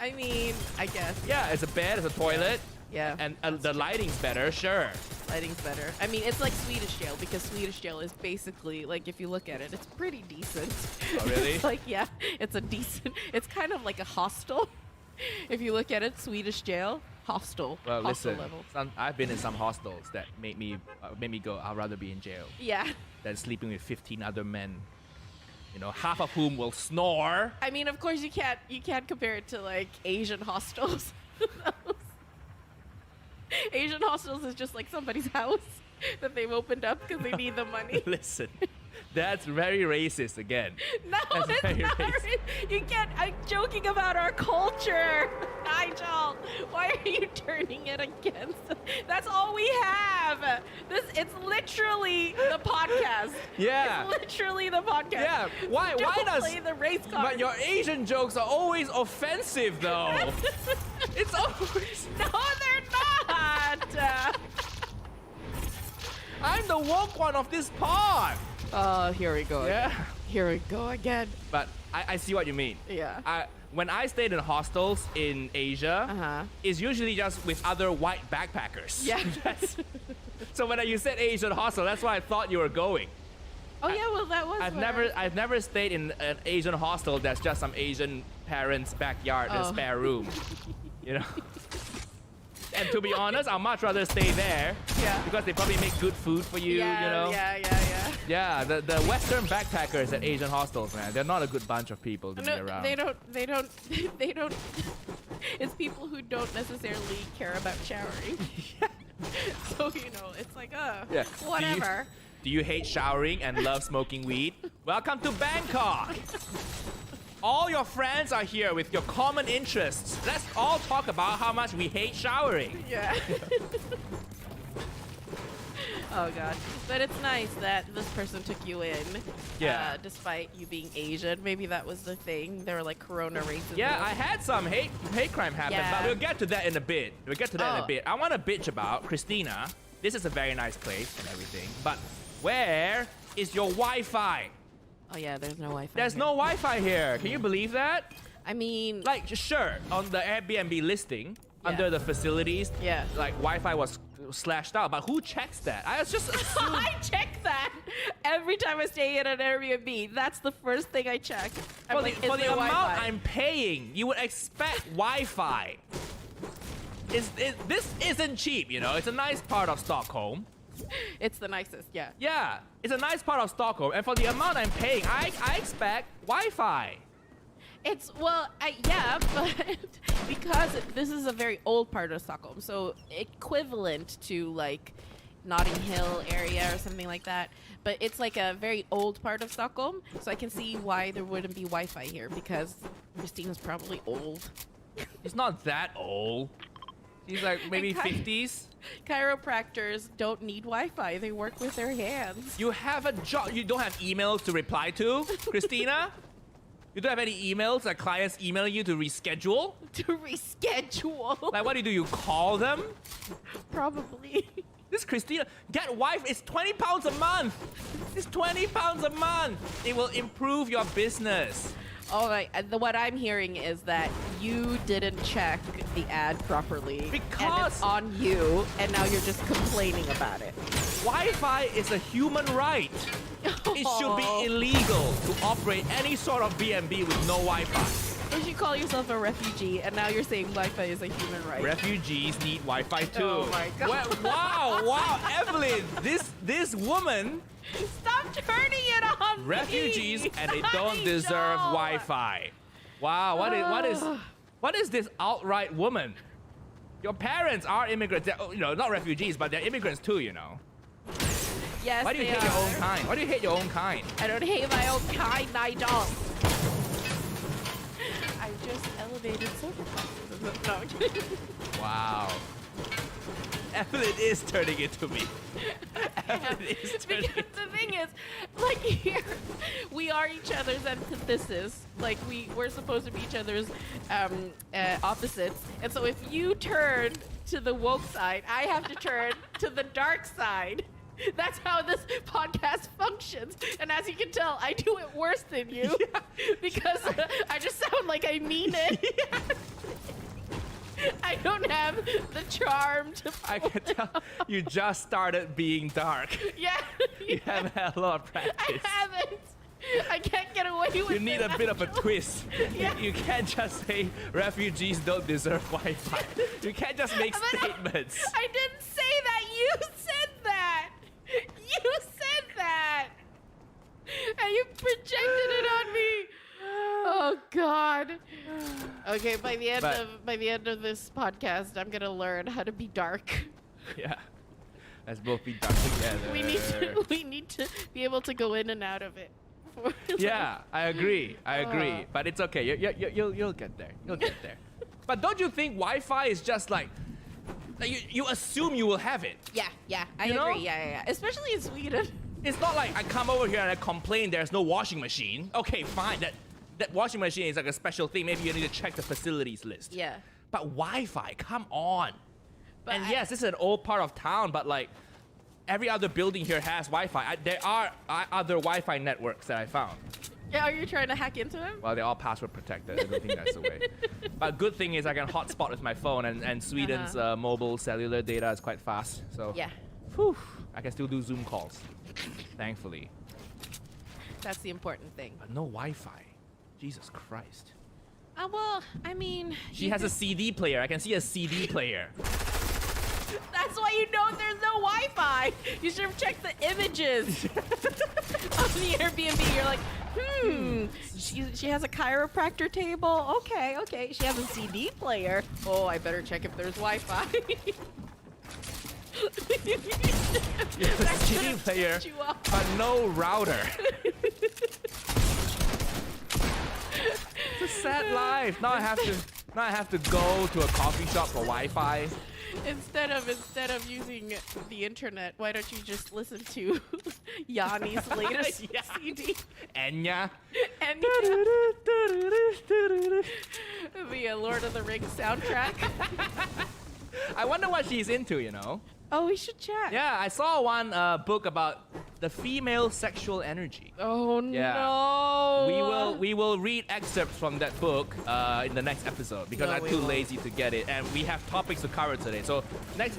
I mean, I guess. Yeah, it's a bed, it's a toilet. Yeah. And the lighting's better, sure. Lighting's better. I mean, it's like Swedish jail because Swedish jail is basically like, if you look at it, it's pretty decent. Oh, really? It's like, yeah, it's a decent. It's kind of like a hostel. If you look at it, Swedish jail, hostel. Well, hostel listen, level. I've been in some hostels that made me go, I'd rather be in jail Yeah. than sleeping with 15 other men. You know, half of whom will snore. I mean, of course, you can't compare it to like Asian hostels. Asian hostels is just like somebody's house that they've opened up because they need the money. Listen, that's very racist again. No, that's it's very not. racist. You can't. I'm joking about our culture, Nigel. Why are you turning it against? That's all we have. It's literally the podcast. Yeah. It's literally the podcast. Yeah. Why does play the race card? But your Asian jokes are always offensive, though. It's always. No, they're not. I'm the woke one of this pod. Oh, here we go. Yeah. Here we go again. But I see what you mean. Yeah. When I stayed in hostels in Asia, it's usually just with other white backpackers. Yeah. So when you said Asian hostel, that's why I thought you were going. Oh yeah, well that was. I've never stayed in an Asian hostel that's just some Asian parents' backyard, a spare room. You know. And to be honest, I'd much rather stay there. Yeah. Because they probably make good food for you. Yeah, you know. Yeah. Yeah, the Western backpackers at Asian hostels, man, they're not a good bunch of people to be around. They don't. It's people who don't necessarily care about showering. So it's like, whatever. Do you hate showering and love smoking weed? Welcome to Bangkok. All your friends are here with your common interests. Let's all talk about how much we hate showering. Yeah. Oh god. But it's nice that this person took you in. Yeah. Despite you being Asian. Maybe that was the thing. They were like corona racism. Yeah, I had some hate crime happen, Yeah. but we'll get to that in a bit. I want to bitch about Christina. This is a very nice place and everything, but where is your Wi-Fi? Oh yeah, there's no Wi-Fi. There's no Wi-Fi here. Can you believe that? I mean, like, sure, on the Airbnb listing, under the facilities, like Wi-Fi was slashed out, but who checks that? I just assume. I check that every time I stay in an Airbnb. That's the first thing I check. For the amount I'm paying, you would expect Wi-Fi. This isn't cheap, you know. It's a nice part of Stockholm. It's the nicest, yeah. Yeah, it's a nice part of Stockholm, and for the amount I'm paying, I expect Wi-Fi. It's, yeah, but because this is a very old part of Stockholm, so equivalent to like Notting Hill area or something like that, but it's like a very old part of Stockholm, so I can see why there wouldn't be Wi-Fi here, because Christina's probably old. She's not that old. She's like maybe 50s. Chiropractors don't need Wi-Fi. They work with their hands. You have a job. You don't have emails to reply to, Christina? You don't have any emails that clients email you to reschedule? To reschedule? Like, what do? You call them? Probably. This Christina, get Wi-Fi. It's 20 pounds a month. It's 20 pounds a month. It will improve your business. Oh my, what I'm hearing is that you didn't check the ad properly. Because and it's on you, and now you're just complaining about it. Wi-Fi is a human right. It should be illegal to operate any sort of B&B with no Wi-Fi. If you call yourself a refugee and now you're saying Wi-Fi is a human right. Refugees need Wi-Fi too. Oh my God. Wow, Evelyn, this woman. Stop turning it on me. Refugees and they don't deserve Wi-Fi. Wow, what is this outright woman? Your parents are immigrants. Not refugees, but they're immigrants too, Yes, Why do you hate your own kind? Why do you hate your own kind? I don't hate my own kind, Nigel. I just elevated social classes. No, I'm kidding. Wow. Evelyn is turning it to me. Evelyn is turning it. The thing is, like here, we are each other's antithesis. Like we're supposed to be each other's opposites. And so if you turn to the woke side, I have to turn to the dark side. That's how this podcast functions. And as you can tell, I do it worse than you because I just sound like I mean it. I don't have the charm to. I can tell you just started being dark. Yeah. You haven't had a lot of practice. I haven't. I can't get away with it. You need a bit of a twist. Yeah. You can't just say refugees don't deserve Wi-Fi. You can't just make statements. I didn't say that. You said that. You said that. And you projected it on me. Oh God. Okay, by the end of this podcast, I'm gonna learn how to be dark. Yeah. Let's both be dark together. We need to be able to go in and out of it. Yeah, I agree. But it's okay. You'll get there. You'll get there. But don't you think Wi-Fi is just like you assume you will have it? Yeah. I agree. Yeah. Especially in Sweden. It's not like I come over here and I complain there's no washing machine. Okay, fine. That washing machine is like a special thing. Maybe you need to check the facilities list. Yeah. But Wi-Fi, come on. But and yes, this is an old part of town, but like every other building here has Wi-Fi. There are other Wi-Fi networks that I found. Yeah, are you trying to hack into them? Well, they're all password protected. I don't think that's the way. But good thing is I can hotspot with my phone, and Sweden's mobile cellular data is quite fast. So yeah, whew, I can still do Zoom calls, thankfully. That's the important thing. But no Wi-Fi. Jesus Christ. Well, I mean... She has a CD player. I can see a CD player. That's why you know there's no Wi-Fi. You should have checked the images on the Airbnb. You're like, she has a chiropractor table. Okay. She has a CD player. Oh, I better check if there's Wi-Fi. A CD player, but no router. It's a sad life. Now I have to go to a coffee shop for Wi-Fi. Instead of using the internet, why don't you just listen to Yanni's latest CD? Enya. The Lord of the Rings soundtrack. I wonder what she's into, Oh, we should chat. Yeah, I saw one book about the female sexual energy. Oh no! We will read excerpts from that book in the next episode because I'm too lazy to get it, and we have topics to cover today. So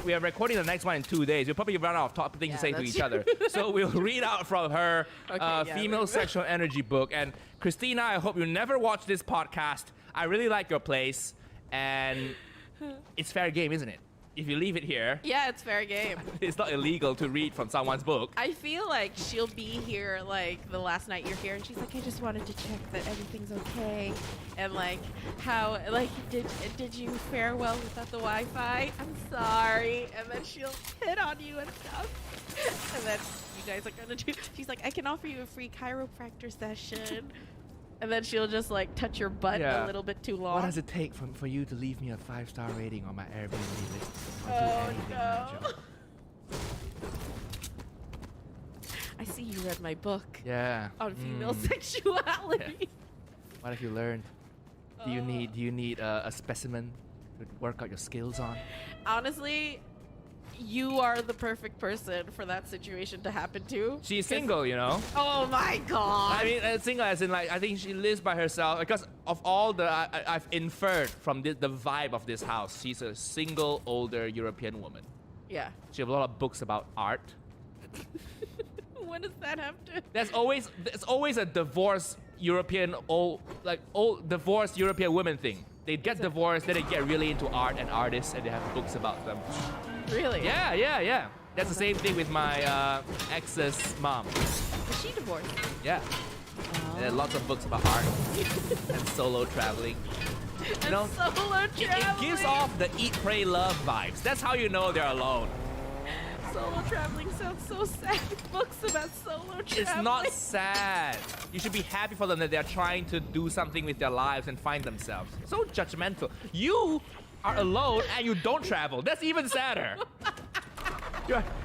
we are recording the next one in 2 days. We'll probably run out of things to say to each other. So we'll read out from her female sexual energy book. And Christina, I hope you never watch this podcast. I really like your place, and it's fair game, isn't it? If you leave it here, yeah, it's fair game. It's not illegal to read from someone's book. I feel like she'll be here like the last night you're here, and she's like, I just wanted to check that everything's okay, and like how did you fare well without the Wi-Fi? I'm sorry, and then she'll hit on you and stuff, and then you guys are gonna do. She's like, I can offer you a free chiropractor session. And then she'll just like touch your butt a little bit too long. What does it take for you to leave me a 5-star rating on my Airbnb list? Oh no! I see you read my book. Yeah. On female sexuality. Yeah. What have you learned? Do you need a specimen to work out your skills on? Honestly, you are the perfect person for that situation to happen to. She's single, Oh my god. I mean, single as in like, I think she lives by herself because of all the, I've inferred from the vibe of this house. She's a single, older European woman. Yeah. She has a lot of books about art. What does that have to? There's always a divorced European old divorced European women thing. They get divorced, then they get really into art and artists, and they have books about them. Really? Yeah. That's the same thing with my ex's mom. Is she divorced? Yeah. And there are lots of books about art and solo traveling. You know, Solo traveling. it gives off the eat, pray, love vibes. That's how you know they're alone. Solo traveling sounds so sad. Books about solo traveling. It's not sad. You should be happy for them that they're trying to do something with their lives and find themselves. So judgmental. You are alone and you don't travel. That's even sadder.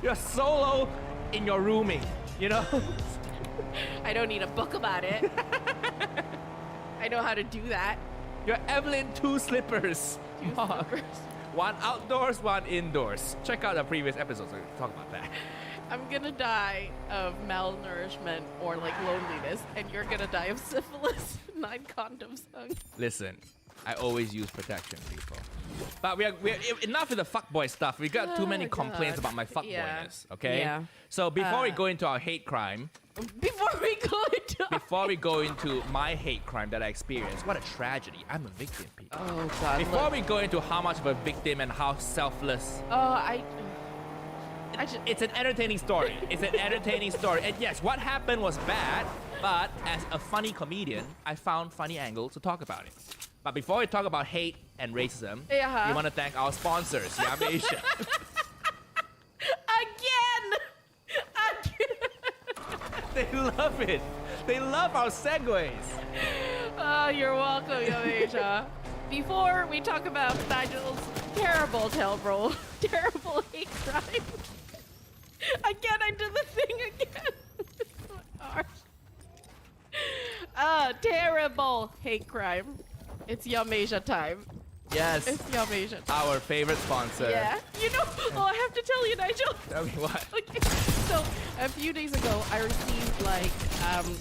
You're solo in your rooming, you know? I don't need a book about it. I know how to do that. You're Evelyn Two Slippers. One outdoors, one indoors. Check out the previous episodes so we can talk about that. I'm gonna die of malnourishment or like loneliness, and you're gonna die of syphilis. 9 condoms hung. Listen, I always use protection, people. But we're enough with the fuckboy stuff. We got too many complaints about my fuckboyness, okay? Yeah. So before we go into our hate crime, before we go into my hate crime that I experienced, what a tragedy. I'm a victim, people. Oh God. Before we go into how much of a victim and how selfless. It's an entertaining story. It's an entertaining story. And yes, what happened was bad, but as a funny comedian, I found funny angles to talk about it. But before we talk about hate and racism, we want to thank our sponsors, Yam Asia. Again! They love it. They love our segues. Oh, you're welcome, Yam Asia. Before we talk about Nigel's terrible terrible hate crime. Again, I did the thing again. It's so hard. Terrible hate crime. It's Yum Asia time. Yes. It's Yum Asia time. Our favorite sponsor. Yeah. You know, I have to tell you, Nigel. Tell me what. Okay. So, a few days ago, I received like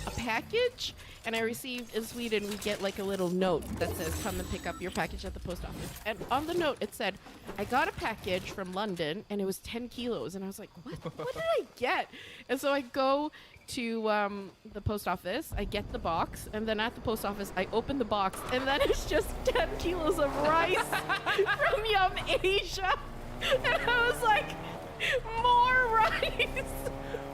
a package, and I received in Sweden, we get like a little note that says, come and pick up your package at the post office. And on the note, it said, I got a package from London, and it was 10 kilos. And I was like, what? What did I get? And so I go to the post office, I get the box, and then at the post office, I open the box, and then it's just 10 kilos of rice from Yum Asia. And I was like, more rice.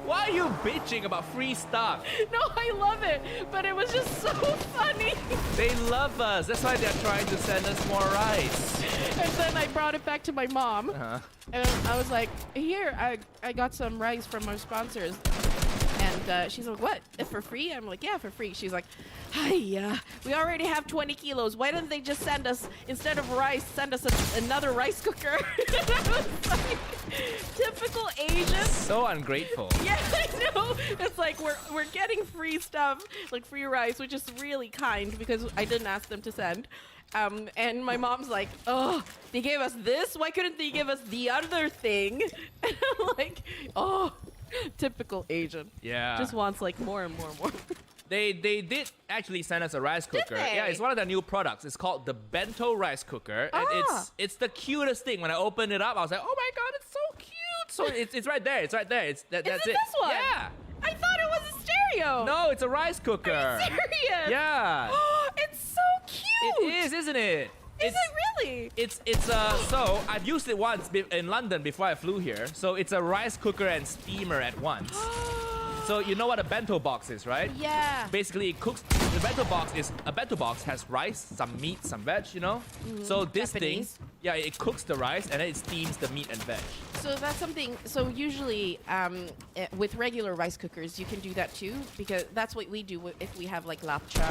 Why are you bitching about free stuff? No, I love it, but it was just so funny. They love us. That's why they're trying to send us more rice. And then I brought it back to my mom, and I was like, here, I got some rice from our sponsors. And she's like, what? For free? I'm like, yeah, for free. She's like, hi, we already have 20 kilos. Why didn't they just send us, instead of rice, send us another rice cooker? I was like, typical Asian. So ungrateful. Yeah, I know. It's like we're getting free stuff, like free rice, which is really kind because I didn't ask them to send. And my mom's like, oh, they gave us this? Why couldn't they give us the other thing? And I'm like, oh. Typical Asian. Yeah. Just wants like more and more and more. They did actually send us a rice cooker. Yeah, it's one of their new products. It's called the bento rice cooker. And it's the cutest thing. When I opened it up, I was like, oh my god, it's so cute. So it's right there. It's right there. That's it. This one? Yeah. I thought it was a stereo. No, it's a rice cooker. Are you serious? Yeah. It's so cute. It is, isn't it? Is it really? It's so I've used it once in London before I flew here. So it's a rice cooker and steamer at once. So you know what a bento box is, right? Yeah. Basically, it cooks. The bento box has rice, some meat, some veg. You know. So this Japanese. thing, yeah, it cooks the rice and then it steams the meat and veg. So that's something. So usually, with regular rice cookers, you can do that too, because that's what we do if we have like lapcha,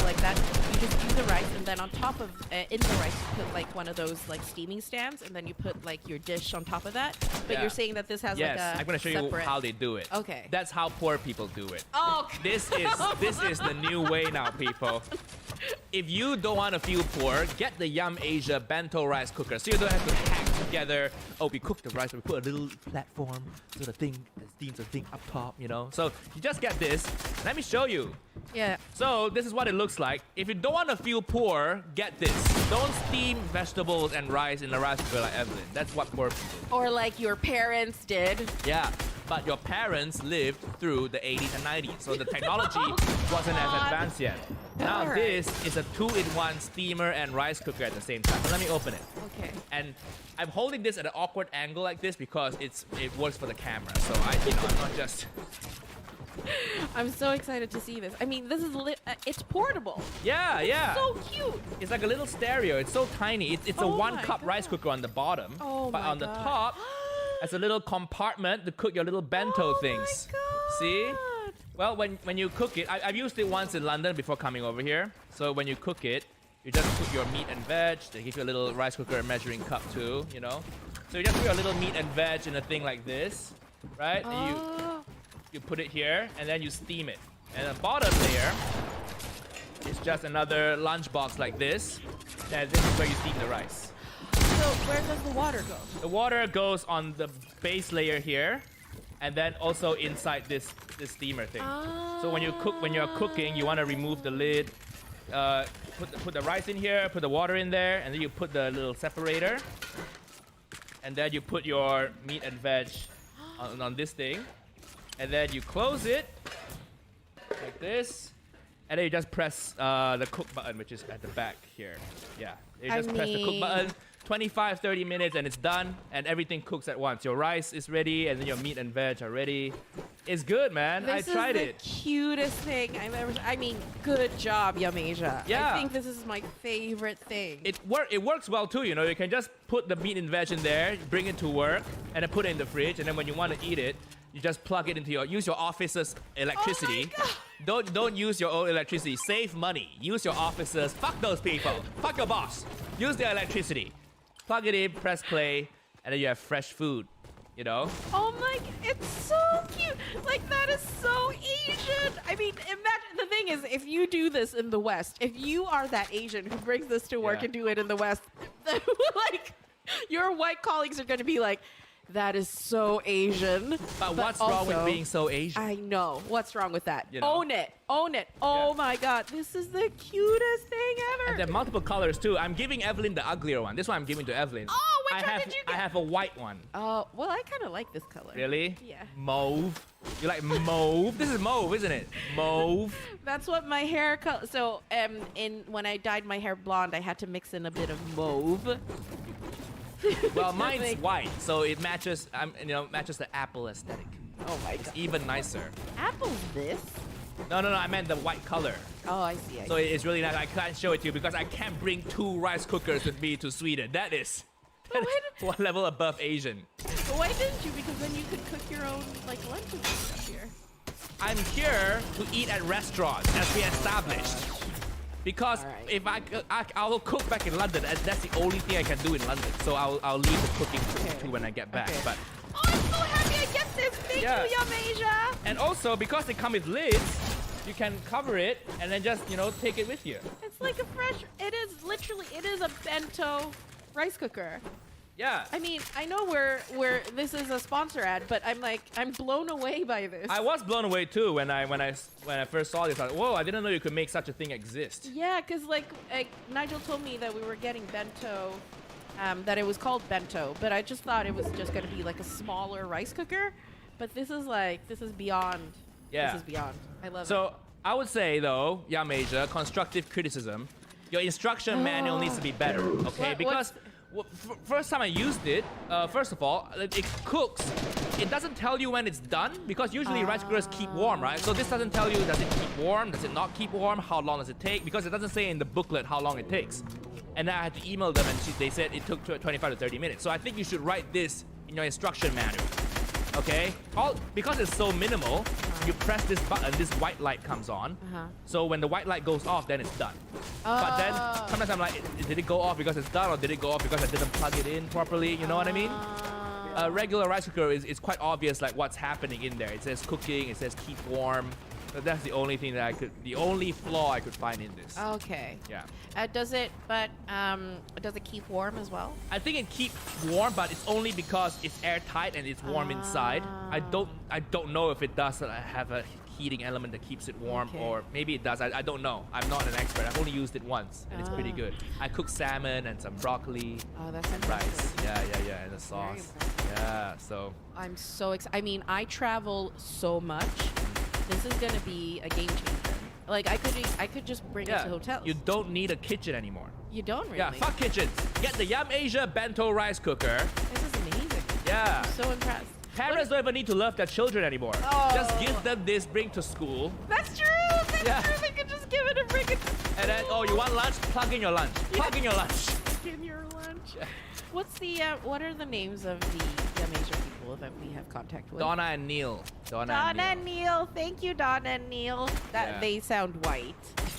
like that. You just do the rice, and then on top of in the rice, you put like one of those like steaming stands, and then you put like your dish on top of that. But you're saying that this has like a I'm gonna show you how they do it. Okay. That's how poor people do it. Oh. This is the new way now, people. If you don't want to feel poor, get the Yum Asia bento rice cooker, so you don't have to hack together. Oh, we cook the rice, we put a little platform so the thing steams the thing up top, you know. So you just get this. Let me show you. Yeah. So this is what it looks like. If you don't want to feel poor, get this. Don't steam vegetables and rice in the rice cooker like Evelyn. That's what poor people do. Or like your parents did. Yeah. but your parents lived through the 80s and 90s, so the technology wasn't as advanced yet. Now Alright. this is a 2-in-1 steamer and rice cooker at the same time. So let me open it. Okay. And I'm holding this at an awkward angle like this because it works for the camera. So I'm not just. I'm so excited to see this. I mean, this is it's portable. Yeah, yeah. So cute. It's like a little stereo. It's so tiny. It's a Oh 1-cup my rice cooker on the bottom, Oh but my on the God. top, there's a little compartment to cook your little bento things. See? Well, when you cook it, I've used it once in London before coming over here. So when you cook it, you just put your meat and veg. They give you a little rice cooker measuring cup too, you know. So you just put your little meat and veg in a thing like this, right? And you put it here, and then you steam it. And the bottom layer is just another lunchbox like this. And this is where you steam the rice. So where does the water go? The water goes on the base layer here, and then also inside this steamer thing. So when you're cooking, you want to remove the lid, put the rice in here, put the water in there, and then you put the little separator, and then you put your meat and veg on this thing, and then you close it like this, and then you just press the cook button, which is at the back here. Yeah, you just press the cook button. 25-30 minutes and it's done, and everything cooks at once. Your rice is ready, and then your meat and veg are ready. It's good, man. This I tried is the it. cutest thing I've ever. I mean, good job, Yamasia. Yeah. I think this is my favorite thing. It works well too. You know, you can just put the meat and veg in there, bring it to work, and then put it in the fridge. And then when you want to eat it, you just plug it into use your office's electricity. Don't use your own electricity. Save money. Use your office's. Fuck those people. Fuck your boss. Use their electricity. Plug it in, press play, and then you have fresh food, you know? Oh my, it's so cute. Like, that is so Asian. I mean, imagine, the thing is, if you do this in the West, if you are that Asian who brings this to work and do it in the West, like, your white colleagues are going to be like, that is so Asian. But what's wrong with being so Asian? I know. What's wrong with that? You know? Own it. Own it. Oh my God. This is the cutest thing ever. And there are multiple colors too. I'm giving Evelyn the uglier one. This one I'm giving to Evelyn. Oh, which one did you get? I have a white one. Oh, well, I kind of like this color. Really? Yeah. Mauve. You like mauve? This is mauve, isn't it? Mauve. That's what my hair color. So, when I dyed my hair blonde, I had to mix in a bit of mauve. Well, mine's white, so it matches. Matches the apple aesthetic. Oh my God. It's even nicer. Apple's this? No, I meant the white color. Oh, I see. So it's really nice. I can't show it to you because I can't bring 2 rice cookers with me to Sweden. That is one level above Asian. But why didn't you? Because then you could cook your own like lunches and stuff here. I'm here to eat at restaurants, as we established. Because if I will cook back in London, and that's the only thing I can do in London. So I'll leave the cooking to when I get back. But oh, I'm so happy I get this. Thank you, Yamasia. And also because they come with lids, you can cover it and then just take it with you. It's like a fresh. It is a bento rice cooker. Yeah. I mean, I know this is a sponsor ad, but I'm blown away by this. I was blown away too when I first saw this. I was like, whoa! I didn't know you could make such a thing exist. Yeah, because like Nigel told me that we were getting bento, that it was called bento, but I just thought it was just gonna be like a smaller rice cooker. But this is beyond. Yeah. This is beyond. I love it. So I would say though, Yamasia, constructive criticism. Your instruction manual needs to be better, okay? Because first time I used it, first of all, it cooks. It doesn't tell you when it's done because usually rice cookers keep warm, right? So this doesn't tell you does it keep warm, does it not keep warm, how long does it take? Because it doesn't say in the booklet how long it takes. And then I had to email them and they said it took 25 to 30 minutes. So I think you should write this in your instruction manual, okay? Because it's so minimal, you press this button, this white light comes on. So when the white light goes off, then it's done. But then sometimes I'm like, did it go off because it's done or did it go off because I didn't plug it in properly? You know what I mean? A regular rice cooker is quite obvious like what's happening in there. It says cooking, it says keep warm. So that's the only thing that the only flaw I could find in this. Okay. Yeah. Does it keep warm as well? I think it keeps warm, but it's only because it's airtight and it's warm inside. I don't know if it does have a heating element that keeps it warm, Okay. or maybe it does. I don't know. I'm not an expert. I've only used it once, and it's pretty good. I cook salmon and some broccoli, Oh, that's and rice. impressive. Yeah, and the sauce. impressive. Yeah, so I'm so excited. I mean, I travel so much. This is gonna be a game changer. Like I could just bring it to hotels. you don't need a kitchen anymore. You don't really. Yeah, fuck kitchens. Get the Yum Asia bento rice cooker. This is amazing. Yeah. I'm so impressed. Parents don't even need to love their children anymore. Oh. Just give them this, bring to school. That's true. That's true. They could just give it and bring it. And then, oh, you want lunch? Plug in your lunch. Plug in your lunch. In your lunch. What's the what are the names of the Yum Asia people that we have contact with? Donna and Neil. Donna and Neil. Thank you, Donna and Neil. That they sound white,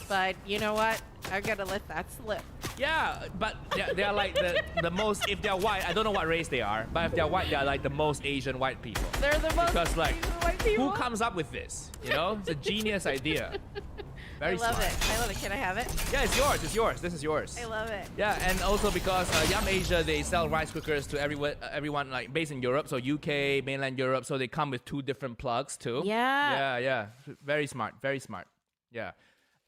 but you know what? I'm gonna let that slip. Yeah, but they're like the most. If they're white, I don't know what race they are, but if they're white, they're like the most Asian white people. They're the most because like Asian white people. who comes up with this? You know, it's a genius idea. Very I love smart. it. I love it. Can I have it? Yeah, it's yours. It's yours. This is yours. I love it. Yeah, and also because Yum Asia, they sell rice cookers to everyone like based in Europe, so UK, mainland Europe, so they come with 2 different plugs too. Yeah. Yeah. Very smart. Very smart. Yeah.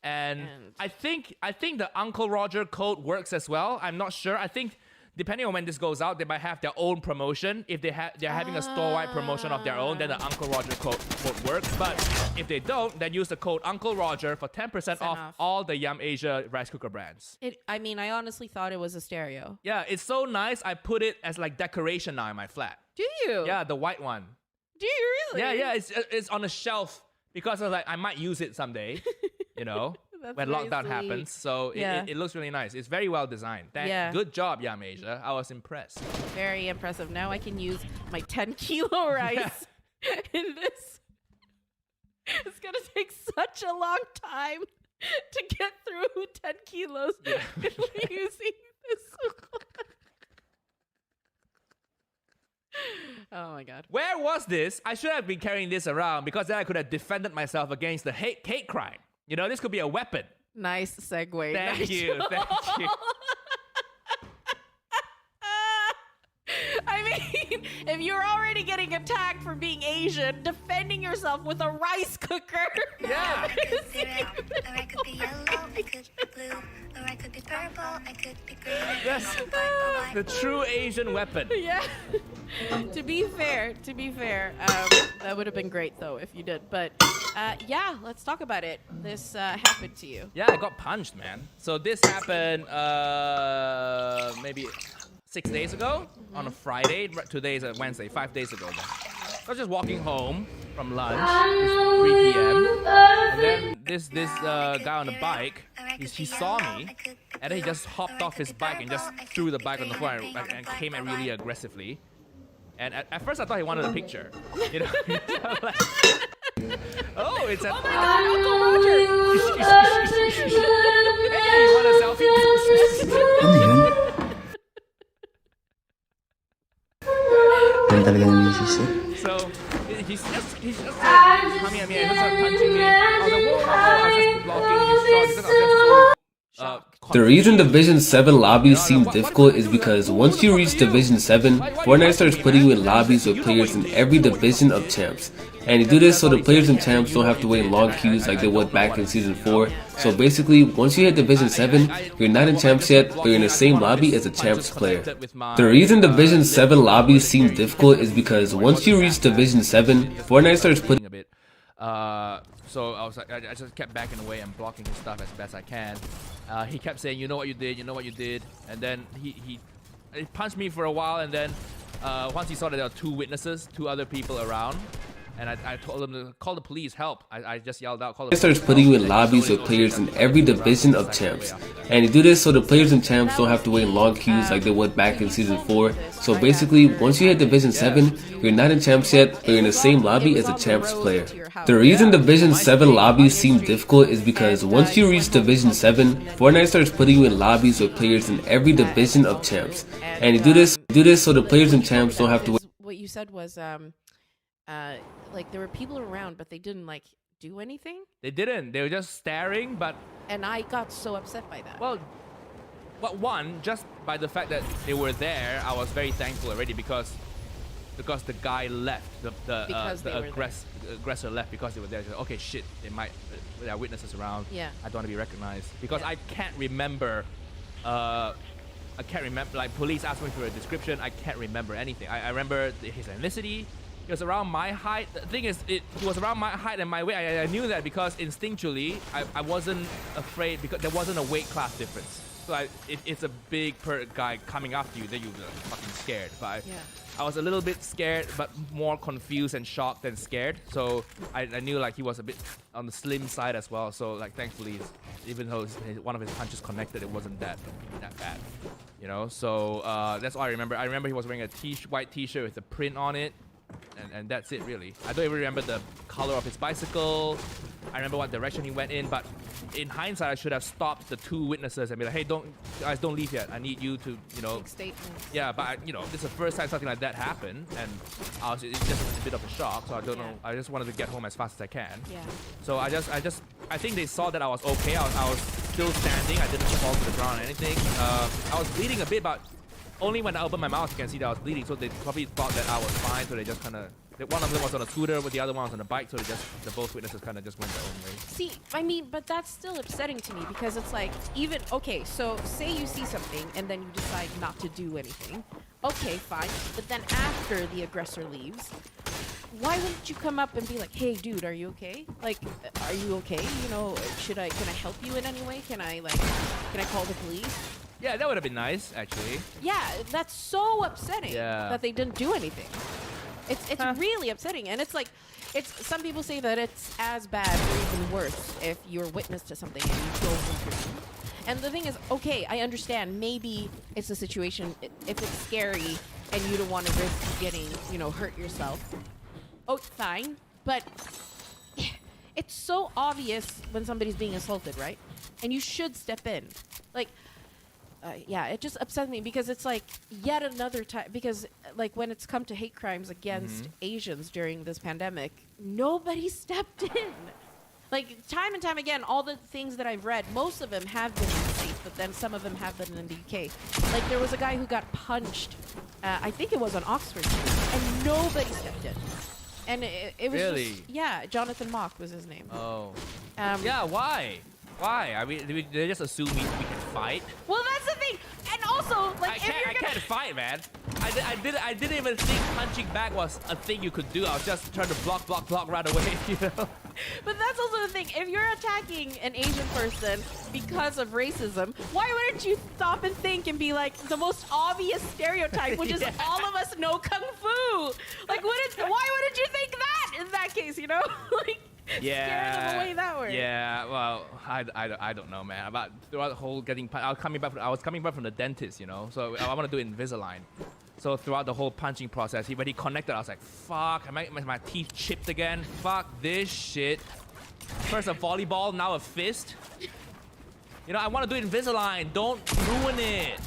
And I think the Uncle Roger code works as well. I'm not sure. I think depending on when this goes out, they might have their own promotion. If they're having a store-wide promotion of their own, then the Uncle Roger code works. But if they don't, then use the code Uncle Roger for 10% off all the Yum Asia rice cooker brands. I mean, I honestly thought it was a stereo. Yeah, it's so nice. I put it as like decoration now in my flat. Do you? Yeah, the white one. Do you really? Yeah. It's on a shelf because I was like, I might use it someday. You know, when lockdown happens. So it looks really nice. It's very well designed. Good job, Yum Asia. I was impressed. Very impressive. Now I can use my 10-kilo rice in this. It's going to take such a long time to get through 10 kilos using this. Oh my god. Where was this? I should have been carrying this around because then I could have defended myself against the hate crime. You know, this could be a weapon. Nice segue. Thank you. I mean, if you're already getting attacked for being Asian, defending yourself with a rice cooker. Yeah. I could be red, or I could be yellow, I could be blue, or I could be purple, I could be green. That's the true Asian weapon. Yeah. To be fair, that would have been great though if you did. But yeah, let's talk about it. This happened to you. Yeah, I got punched, man. So this happened maybe 6 days ago on a Friday. Today is a Wednesday, 5 days ago. Then. I was just walking home from lunch. It's 3 p.m. And then this guy on the bike, he saw me, and then he just hopped off his bike and just threw the bike on the floor and came at really aggressively. And at first I thought he wanted a picture. You know? Like, oh, it's oh my god, Uncle Roger! Hey, you want a selfie? So he's just coming at me and started punching me. I was like, whoa, I was just blocking his shots because I was just so The reason Division 7 lobbies seem difficult is because once you reach Division 7, Fortnite starts putting you in lobbies with players in every division of champs. And you do this so the players and champs don't have to wait in long queues like they would back in Season 4. So basically, once you hit Division 7, you're not in champs yet, but you're in the same lobby as a champs player. The reason Division 7 lobbies seem difficult is because once you reach Division 7, Fortnite starts putting a bit. So I was like, I just kept backing away and blocking his stuff as best I can. He kept saying, you know what you did, and then he punched me for a while, and then once he saw that there were 2 other people around, and I told him to call the police, help. I just yelled out, call the police. Starts putting you in lobbies with players in every division of champs. And you do this so the players and champs don't have to wait in long queues like they would back in Season 4. So basically, once you hit Division 7, you're not in champs yet, but you're in the same lobby as a champs player. The reason Division 7 lobbies seem difficult is because once you reach Division 7, Fortnite starts putting you in lobbies with players in every division of champs. And you do this so the players and champs don't have to wait. What you said was like there were people around, but they didn't like do anything. They didn't. They were just staring, but. And I got so upset by that. Well, one, just by the fact that they were there, I was very thankful already because because the guy left. Because they The were there. aggressor left because they were there. So, okay, shit, there are witnesses around. Yeah. I don't want to be recognized because Yeah. I can't remember. Like police asked me for a description. I can't remember anything. I remember his ethnicity. He was around my height. The thing is, he was around my height and my weight. I knew that because instinctually, I wasn't afraid because there wasn't a weight class difference. So if it's a big guy coming after you, then you're fucking scared. But I was a little bit scared, but more confused and shocked than scared. So I knew like he was a bit on the slim side as well. So like thankfully, even though one of his punches connected, it wasn't that bad. You know, so that's all I remember. I remember he was wearing a white t-shirt with a print on it. And that's it really. I don't even remember the color of his bicycle. I remember what direction he went in, but in hindsight, I should have stopped the two witnesses and be like, hey, don't leave yet. I need you to, Make statements. Yeah, but this is the first time something like that happened, and it's just a bit of a shock. So I don't know. I just wanted to get home as fast as I can. Yeah. So I think they saw that I was okay. I was still standing. I didn't fall to the ground or anything. I was bleeding a bit, but only when I opened my mouth you can see that I was bleeding. So they probably thought that I was fine. So they just kind of. One of them was on a scooter, with the other one was on a bike. So the both witnesses kind of just went their own way. See, I mean, but that's still upsetting to me because it's like, okay, so say you see something and then you decide not to do anything. Okay, fine. But then after the aggressor leaves, why wouldn't you come up and be like, hey, dude, are you okay? Like, are you okay? You know, can I help you in any way? Can I call the police? Yeah, that would have been nice, actually. Yeah, that's so upsetting that they didn't do anything. It's really upsetting, and it's like, some people say that it's as bad or even worse if you're witness to something and you don't intervene. And the thing is, okay, I understand. Maybe it's a situation if it's scary and you don't want to risk getting, hurt yourself. Oh, fine, but it's so obvious when somebody's being assaulted, right? And you should step in, like. It just upsets me because it's like yet another time, because like when it's come to hate crimes against Asians during this pandemic, nobody stepped in. Like time and time again, all the things that I've read, most of them have been in the States, but then some of them have been in the UK. Like there was a guy who got punched, I think it was on Oxford Street, and nobody stepped in. And it was really? Jonathan Mock was his name. Oh. Why? Why? I mean, they just assume we can fight. Well, that's the thing. And also, like, I can't fight, man. I didn't even think punching back was a thing you could do. I was just trying to block right away, But that's also the thing. If you're attacking an Asian person because of racism, why wouldn't you stop and think and be like, the most obvious stereotype, which is all of us know Kung Fu? Like, why wouldn't you think that in that case, like... Scare them away that way. Yeah, well, I don't know, man. About throughout the whole getting punched, I was coming back from the dentist, so I want to do Invisalign. So throughout the whole punching process, when he connected, I was like, fuck, my teeth chipped again. Fuck this shit. First a volleyball, now a fist. I want to do Invisalign. Don't ruin it.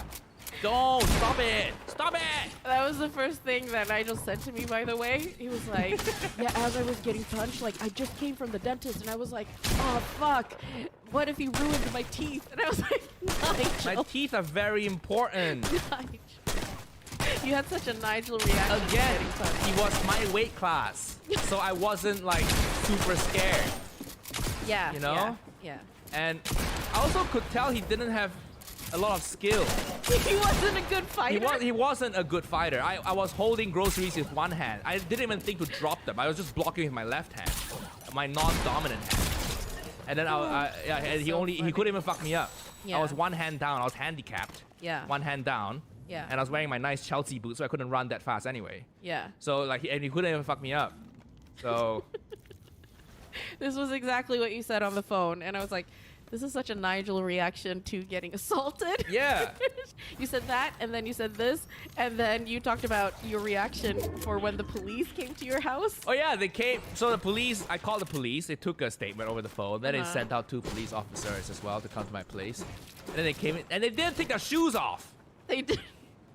Don't! Stop it! Stop it! That was the first thing that Nigel said to me, by the way. He was like, yeah, as I was getting punched, like, I just came from the dentist, and I was like, oh, fuck. What if he ruined my teeth? And I was like, Nigel. My teeth are very important. Nigel. You had such a Nigel reaction. Again, he was my weight class. So I wasn't, like, super scared. Yeah. Yeah. And I also could tell he didn't have a lot of skill. He wasn't a good fighter. He wasn't a good fighter. I was holding groceries with one hand. I didn't even think to drop them. I was just blocking with my left hand, my non-dominant hand. And then he couldn't even fuck me up. Yeah. I was one hand down. I was handicapped. Yeah. One hand down. Yeah. And I was wearing my nice Chelsea boots, so I couldn't run that fast anyway. Yeah. So he couldn't even fuck me up. So. This was exactly what you said on the phone, and I was like, this is such a Nigel reaction to getting assaulted. Yeah. You said that, and then you said this, and then you talked about your reaction for when the police came to your house. Oh yeah, they came. So the police, I called the police. They took a statement over the phone. Then they sent out 2 police officers as well to come to my place. And then they came in, and they didn't take their shoes off. They did.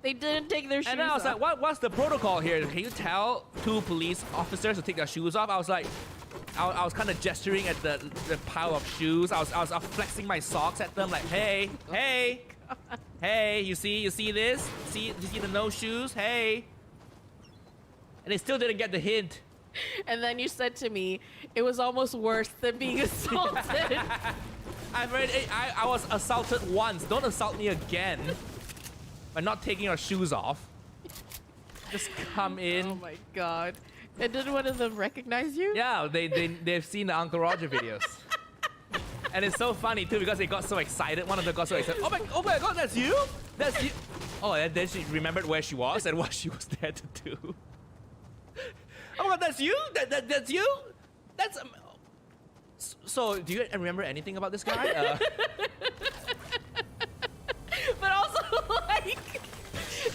They didn't take their shoes off. And then I was like, what's the protocol here? Can you tell 2 police officers to take their shoes off? I was like, I was kind of gesturing at the pile of shoes. I was flexing my socks at them like, hey, you see this? You see the no shoes? Hey. And they still didn't get the hint. And then you said to me, it was almost worse than being assaulted. I was assaulted once. Don't assault me again by not taking your shoes off. Just come in. Oh my god. And did one of them recognize you? Yeah, they've seen the Uncle Roger videos. And it's so funny too because they got so excited. One of them got so excited. Oh my god, that's you? That's you. Oh, and then she remembered where she was and what she was there to do. Oh my god, that's you? That's you? That's... So, do you remember anything about this guy? But also, like,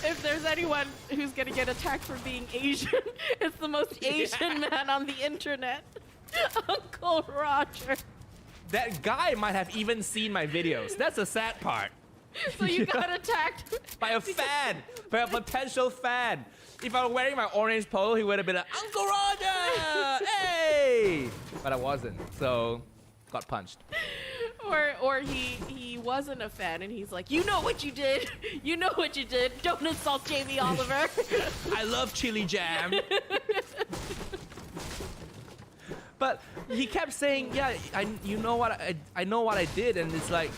if there's anyone who's gonna get attacked for being Asian, it's the most Asian man on the internet. Uncle Roger. That guy might have even seen my videos. That's the sad part. So you got attacked by a fan, by a potential fan. If I were wearing my orange polo, he would have been like, Uncle Roger, hey! But I wasn't, so got punched. Or he wasn't a fan and he's like, you know what you did, you know what you did. Don't insult Jamie Oliver. I love chili jam. But he kept saying, yeah, I know what I did, and it's like,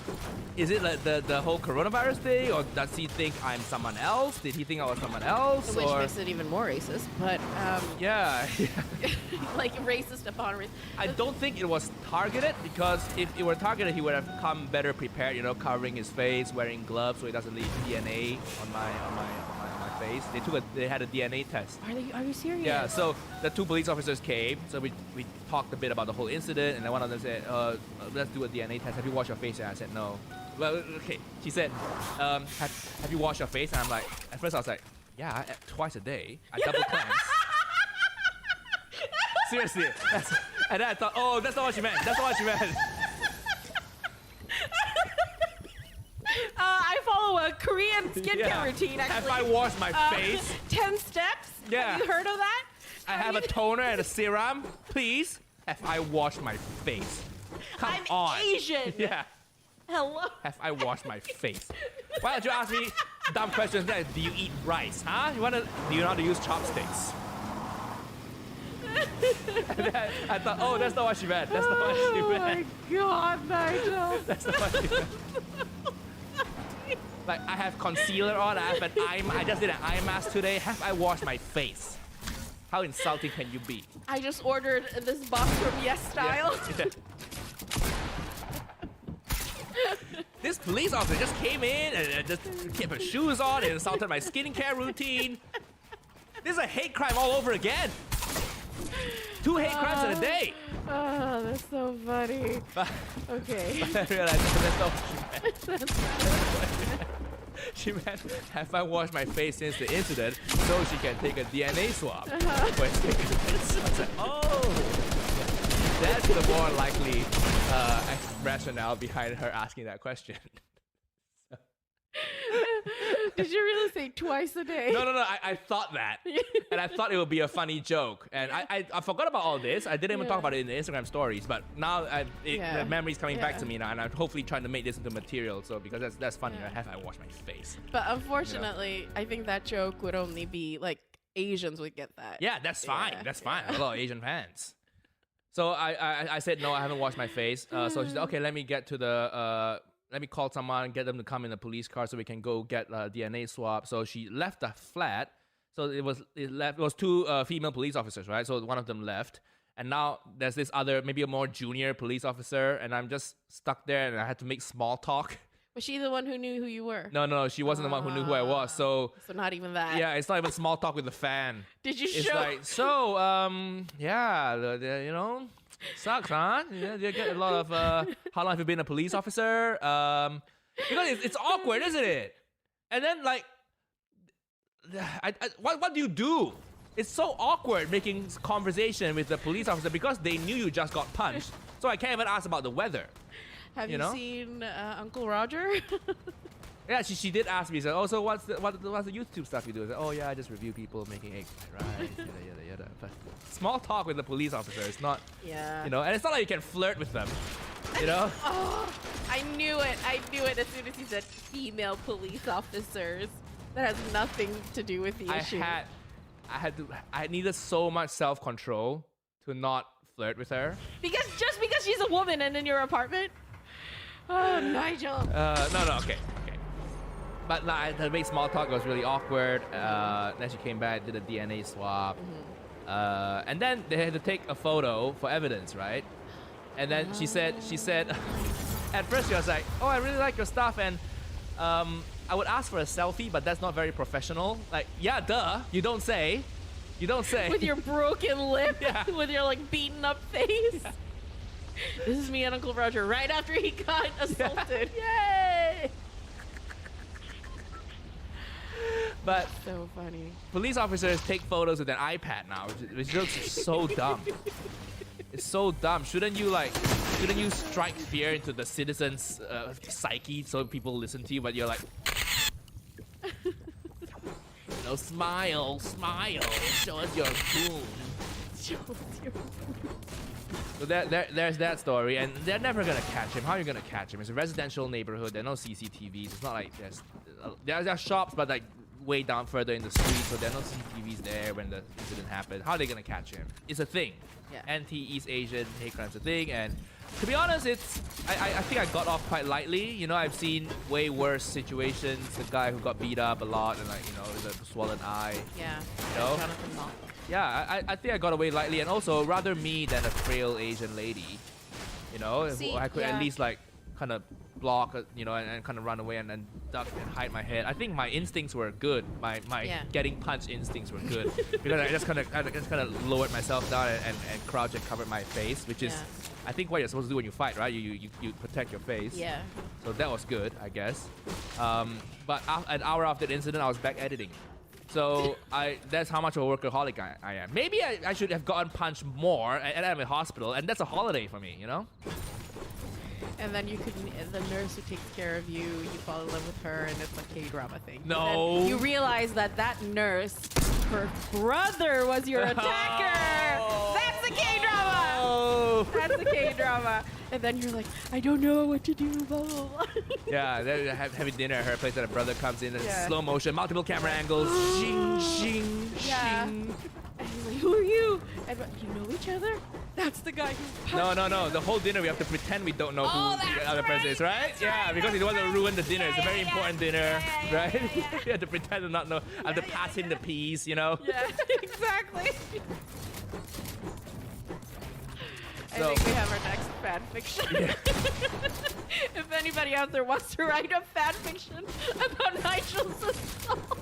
is it like the whole coronavirus thing, or does he think I'm someone else? Did he think I was someone else? Which makes it even more racist, but yeah. like racist upon racist. I don't think it was targeted, because if it were targeted, he would have come better prepared, you know, covering his face, wearing gloves so he doesn't leave DNA on my face. They had a DNA test. Are you serious? Yeah, so the two police officers came, so we talked a bit about the whole incident, and then one of them said, let's do a DNA test. Have you washed your face? And I said, no. Well, okay. She said, have you washed your face? And I'm like, at first I was like, yeah, twice a day. I double cleanse. Seriously. And then I thought, oh, that's not what she meant. That's not what she meant. I follow a Korean skincare routine, actually. Have I washed my face? 10 steps? Yeah. Have you heard of that? I have a toner and a serum. Please. Have I washed my face? Come on. I'm Asian. Yeah. Hello. Have I washed my face? Why don't you ask me dumb questions like, do you eat rice? Huh? Do you know how to use chopsticks? And then I thought, oh, that's not what she meant. That's not what she meant. Oh my god, Nigel. That's not what she meant. Like, I have concealer on, I just did an eye mask today. Have I washed my face? How insulting can you be? I just ordered this box from Yes Style. Yeah. This police officer just came in and just kept her shoes on and insulted my skincare routine. This is a hate crime all over again. 2 hate crimes in a day. Oh, that's so funny. Okay. But I realized that's not what she meant. She meant, have I washed my face since the incident so she can take a DNA swab? I was like, oh, that's the more likely rationale behind her asking that question. Did you really say twice a day? No. I thought that, and I thought it would be a funny joke, and I forgot about all this. I didn't even talk about it in the Instagram stories, but now the memory's coming back to me now, and I'm hopefully trying to make this into material. So because that's funny. Right? Have I washed my face? But unfortunately, I think that joke would only be like Asians would get that. Yeah, that's fine. That's fine. I have a lot of Asian fans. So I said no, I haven't washed my face. So she said, okay, let me get to the. Let me call someone, get them to come in a police car so we can go get a DNA swab. So she left the flat. So it was 2 female police officers, right? So one of them left. And now there's this other, maybe a more junior police officer. And I'm just stuck there and I had to make small talk. Was she the one who knew who you were? No, she wasn't the one who knew who I was. So not even that. Yeah, it's not even small talk with the fan. Did you It's show? like, so, yeah, you know. Sucks, huh? Yeah, you get a lot of, how long have you been a police officer? Because it's awkward, isn't it? And then, like, what do you do? It's so awkward making conversation with the police officer because they knew you just got punched. So I can't even ask about the weather. Have you seen Uncle Roger? Yeah, she did ask me. She said, "Oh, so what's the YouTube stuff you do?" I said, "Oh yeah, I just review people making eggs, right? Yada." But small talk with the police officer is not, you know, and it's not like you can flirt with them, you know. Oh, I knew it as soon as he said female police officers. That has nothing to do with the issue. I needed so much self-control to not flirt with her. Because she's a woman and in your apartment. Oh, Nigel. No, okay. But like, to make small talk, it was really awkward. Then she came back, did a DNA swab. And then they had to take a photo for evidence, right? And then she said, at first she was like, oh, I really like your stuff, and I would ask for a selfie, but that's not very professional. Like, yeah, duh, you don't say. With your broken lip, Yeah. with your like beaten up face. Yeah. This is me and Uncle Roger right after he got assaulted. Yay! But So funny. police officers take photos with an iPad now, which looks so dumb. It's so dumb. Shouldn't you strike fear into the citizens' psyche so people listen to you? But you're like, smile, show us your goon. So there's that story, and they're never gonna catch him. How are you gonna catch him? It's a residential neighborhood. There are no CCTVs. It's not like there are shops, but like way down further in the street, so there are no CCTVs there when the incident happened. How are they gonna catch him? It's a thing. Yeah. Anti-East Asian hate crime's a thing, and to be honest, I think I got off quite lightly. You know, I've seen way worse situations. The guy who got beat up a lot and the swollen eye. Yeah. You know? Jonathan Mock. Yeah, I think I got away lightly, and also rather me than a frail Asian lady. You know, See, who I could yeah. at least like kind of block, and kind of run away and duck and hide my head. I think my instincts were good. My Yeah. getting punched instincts were good because I just kind of lowered myself down and crouched and covered my face, which is Yeah. I think what you're supposed to do when you fight, right? You protect your face. Yeah. So that was good, I guess. But an hour after the incident, I was back editing. So that's how much of a workaholic I am. Maybe I should have gotten punched more, and I'm in hospital, and that's a holiday for me, you know? And then the nurse who takes care of you, you fall in love with her, and it's a K-drama thing. No. And then you realize that nurse, her brother was your attacker. Oh. That's a K-drama. Oh. That's a K-drama. And then you're like, I don't know what to do. Blah, blah, blah. Yeah, they're having dinner at her place, and her brother comes in, and Yeah. slow motion, multiple camera angles, shing, shing, Yeah. shing. And he's like, who are you? And you know each other? That's the guy who punched No. The whole dinner we have to pretend we don't know who the other person is, right? Yeah, because he doesn't want to ruin the dinner. It's a very important dinner, right? We have to pretend to not know. I have to pass him the peas, you know? Yeah, exactly. I So- think we have our next fan fiction. If anybody out there wants to write a fan fiction about Nigel's assault.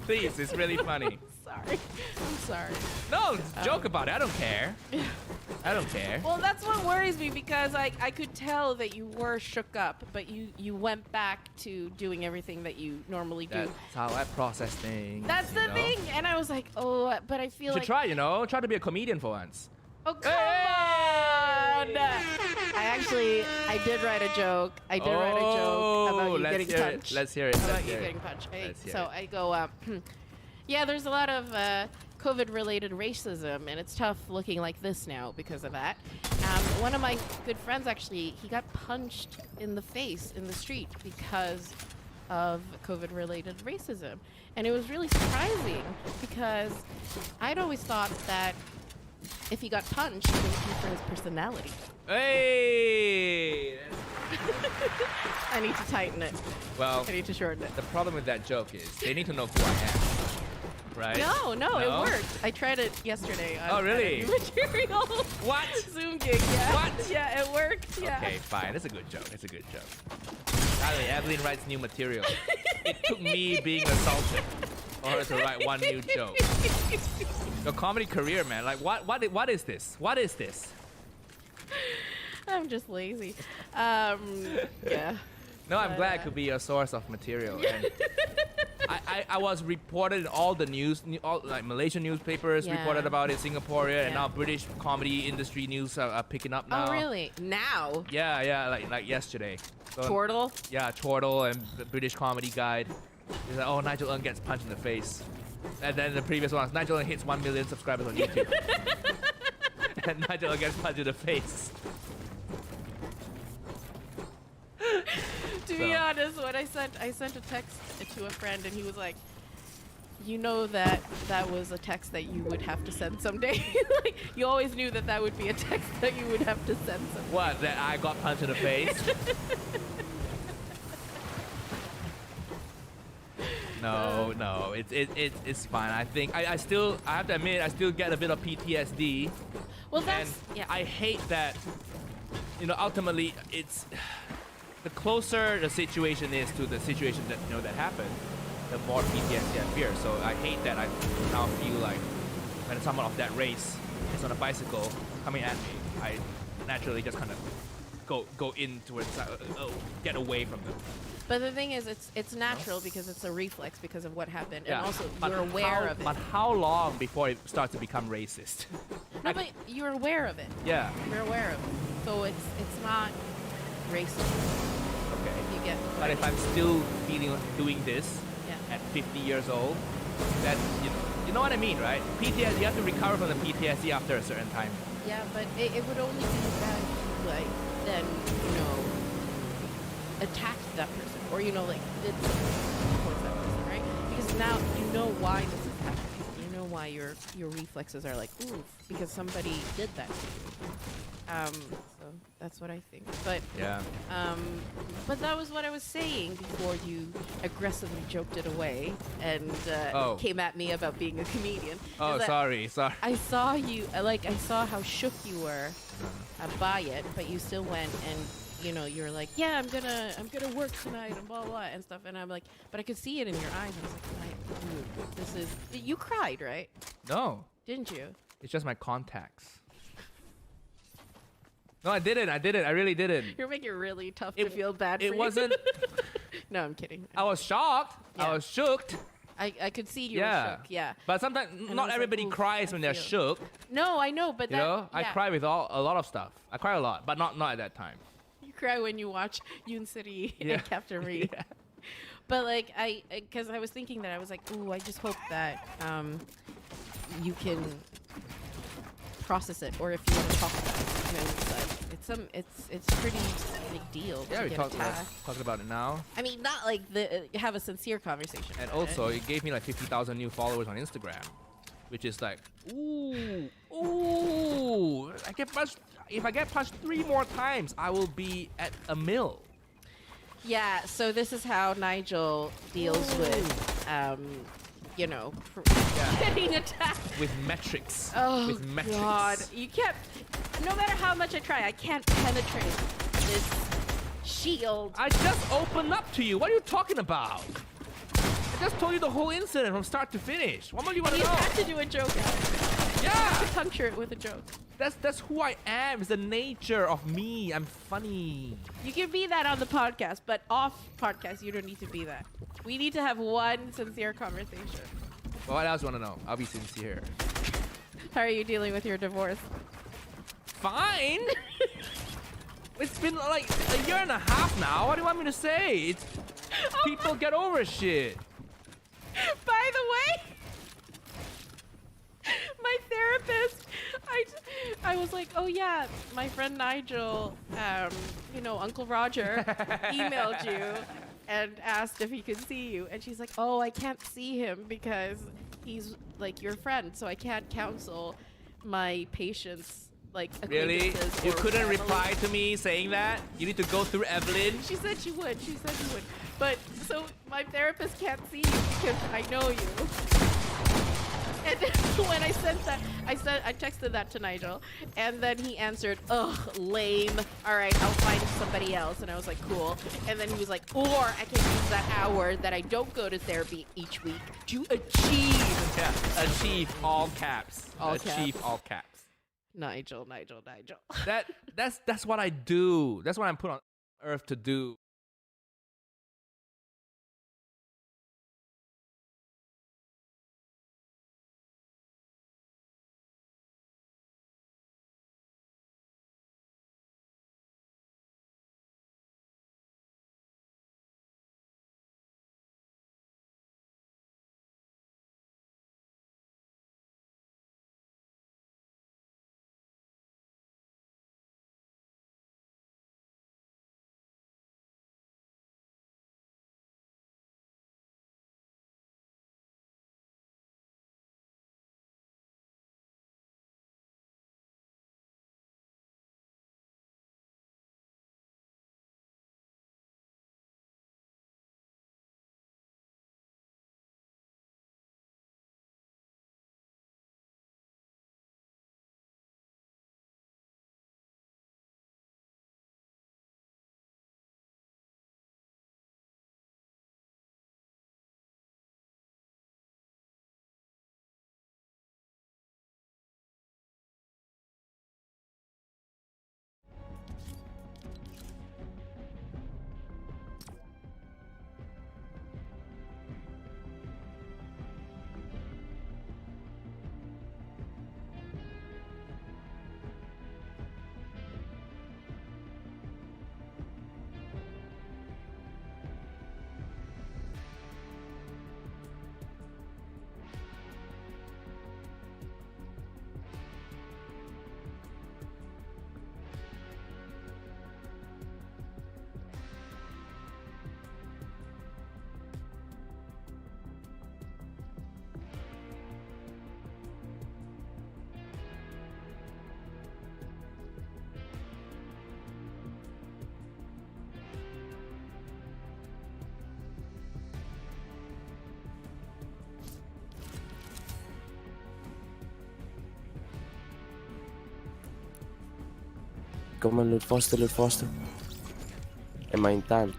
Please, it's really funny. I'm sorry. No, joke about it. I don't care. I don't care. Well, that's what worries me because I could tell that you were shook up, but you went back to doing everything that you normally do. That's how I process things. That's the you know? thing, and I was like, oh, but I feel You should like try, try to be a comedian for once. Oh, come on! I did write a joke. I did write a joke about you let's getting hear punched. it. Let's hear it. About Let's you hear it. getting punched. Let's hear So it. I go, yeah, there's a lot of COVID-related racism, and it's tough looking like this now because of that. One of my good friends, actually, he got punched in the face in the street because of COVID-related racism. And it was really surprising because I'd always thought that if he got punched, it would be for his personality. Hey! I need to tighten it. Well, I need to shorten it. the problem with that joke is they need to know who I am, right? No, it worked. I tried it yesterday. Oh, really? Material. What? Zoom gig, yeah. What? Yeah, it worked, yeah. Okay, fine. It's a good joke. It's a good joke. By the way, Evelyn writes new material. It took me being assaulted for her to write one new joke. Your comedy career, man. Like, what is this? What is this? I'm just lazy. Yeah. No, I'm glad it could be a source of material. And I was reported in all the news, all like Malaysian newspapers Yeah. reported about it, Singaporean, and Yeah. now British comedy industry news are picking up now. Oh, really? Now? Yeah, like yesterday. So, Chortle? Yeah, Chortle and the British Comedy Guide. It's like, oh, Nigel Ng gets punched in the face. And then the previous one, Nigel Ng hits 1 million subscribers on YouTube. And Nigel Ng gets punched in the face. To be honest, when I sent a text to a friend and he was like, you know that that was a text that you would have to send someday. Like, you always knew that that would be a text that you would have to send someday. What? That I got punched in the face? No, it's fine. I think I have to admit I still get a bit of PTSD. Well, that's and I hate that. Ultimately, it's the closer the situation is to the situation that that happened, the more PTSD I fear. So I hate that I now feel like when someone of that race is on a bicycle coming at me, I naturally just kind of go in towards get away from them. But the thing is, it's natural because it's a reflex because of what happened, Yeah. and also But you're aware of it. But how long before it starts to become racist? No, but you're aware of it. Yeah. You're aware of it, so it's not racist. Okay. You get. But if I'm still doing this Yeah. at 50 years old, then you know what I mean, right? PTSD, you have to recover from the PTSD after a certain time. Yeah, but it would only be bad if you, like, then, attacked that person. Or, did something towards that person, right? Because now you know why this is happening. You know why your reflexes are like, oof, because somebody did that to you. So that's what I think. But Yeah. But that was what I was saying before you aggressively joked it away and came at me about being a comedian. Oh, Is that sorry. I saw you, I saw how shook you were by it, but you still went and you're like, yeah, I'm gonna work tonight and blah blah and stuff, and I'm like, but I could see it in your eyes. I was like, dude, this is. You cried, right? No. Didn't you? It's just my contacts. No, I didn't. I really didn't. You're making it really tough to feel bad. It for you. wasn't. No, I'm kidding. I was shocked. Yeah. I was shook. I could see you were shook. Yeah. But sometimes And I not was like, everybody oof, cries when they're feel. shook. No, I know, but I cry with a lot of stuff. I cry a lot, but not at that time. You cry when you watch Yoon City Yeah. and Captain Reed. Yeah. But because I was thinking that I was like, ooh, I just hope that you can process it, or if you want to talk about it, because it's pretty big deal. Yeah, to we get talked attacked. about it now. I mean, not like have a sincere conversation. And about also, it. it gave me like 50,000 new followers on Instagram, which is like, ooh. If I get punched 3 more times, I will be at a mill. Yeah, so this is how Nigel deals with, getting attacked. With metrics. Oh, with metrics. God. You can't, no matter how much I try, I can't penetrate this shield. I just opened up to you. What are you talking about? I just told you the whole incident from start to finish. What more do you want to know? You have to do a joke out of it. Yeah. You have to puncture it with a joke. That's who I am. It's the nature of me. I'm funny. You can be that on the podcast, but off podcast, you don't need to be that. We need to have one sincere conversation. Well, what else do you want to know? I'll be sincere. How are you dealing with your divorce? Fine. It's been like a year and a half now. What do you want me to say? People get over shit. By the way, my therapist, I was like, oh yeah, my friend Nigel, Uncle Roger emailed you and asked if he could see you, and she's like, oh, I can't see him because he's like your friend, so I can't counsel my patients, like Really? acquaintances You or couldn't family." reply to me saying that? You need to go through Evelyn? She said she would. But so my therapist can't see you because I know you. And when I sent that, I texted that to Nigel, and then he answered, "Ugh, lame. All right, I'll find somebody else." And I was like, "Cool." And then he was like, "Or I can use that hour that I don't go to therapy each week to achieve." Yeah, achieve all caps. All achieve caps. all caps. Nigel. That's what I do. That's what I'm put on earth to do. come on, load faster, load faster. Am I in time?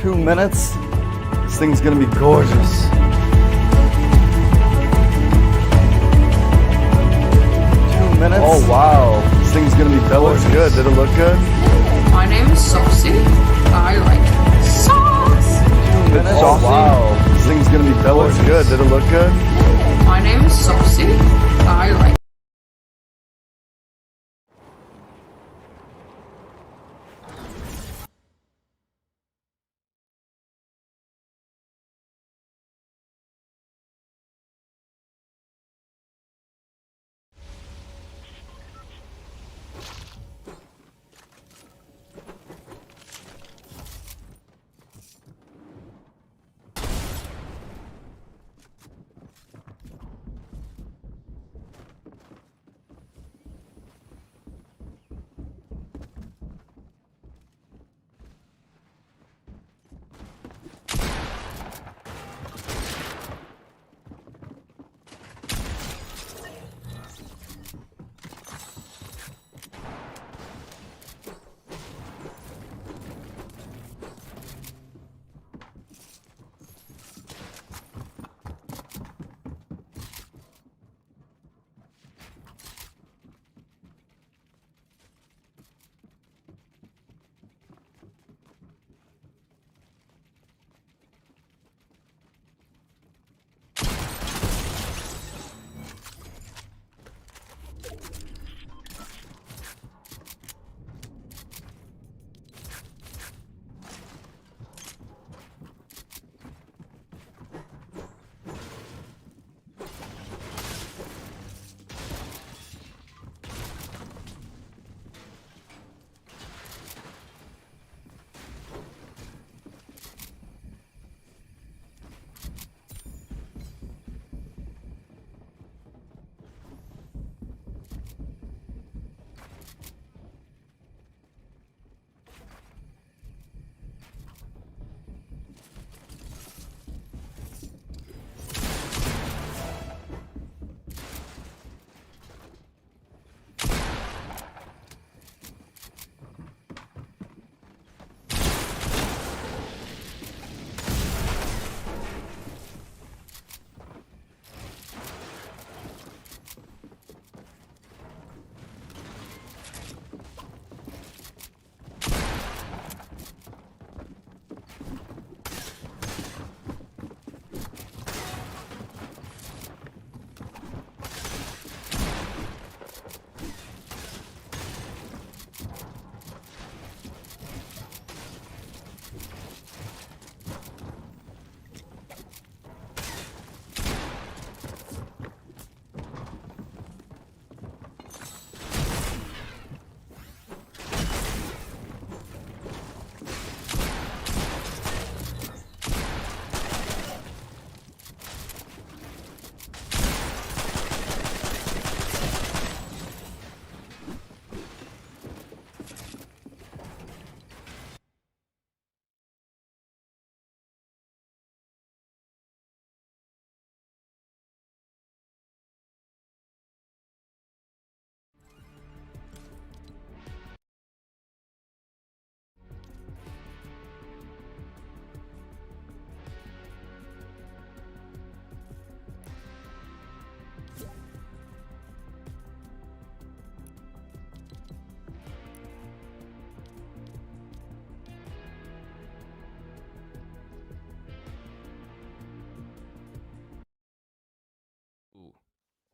2 minutes. This thing's gonna be gorgeous. 2 minutes. Oh wow. This thing's gonna be that looks good. Did it look good? My name is Saucy. I like sauce. 2 minutes. Oh wow. This thing's gonna be that looks good. Did it look good? My name is Saucy. I like.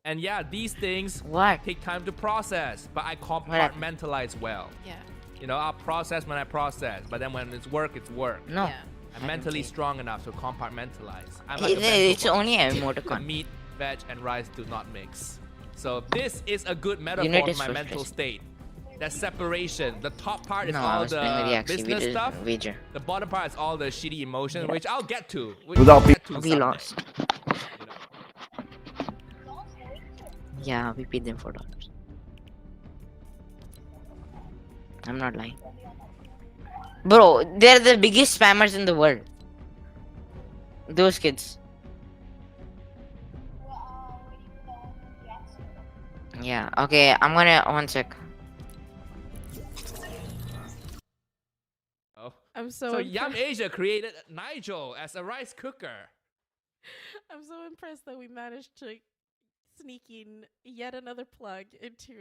And yeah, these things take time to process, but I compartmentalize well. Yeah. You know, I'll process when I process, but then when it's work, it's work. No. Yeah. I'm mentally strong enough to compartmentalize. I'm It's only a emoticon. Meat, veg, and rice do not mix. So this is a good metaphor Unit of is my so mental stressed. state. That separation. The top part is No, I all was playing with the the Axie. We business did stuff. wager. The bottom part is all the shitty emotions, which I'll get to. We lost. Yeah, we paid them $4. I'm not lying. Bro, they're the biggest spammers in the world. Those kids. Yeah, okay, I'm gonna one sec. know. I'm so So Yum Asia created Nigel as a rice cooker. I'm so impressed that we managed to sneak in yet another plug into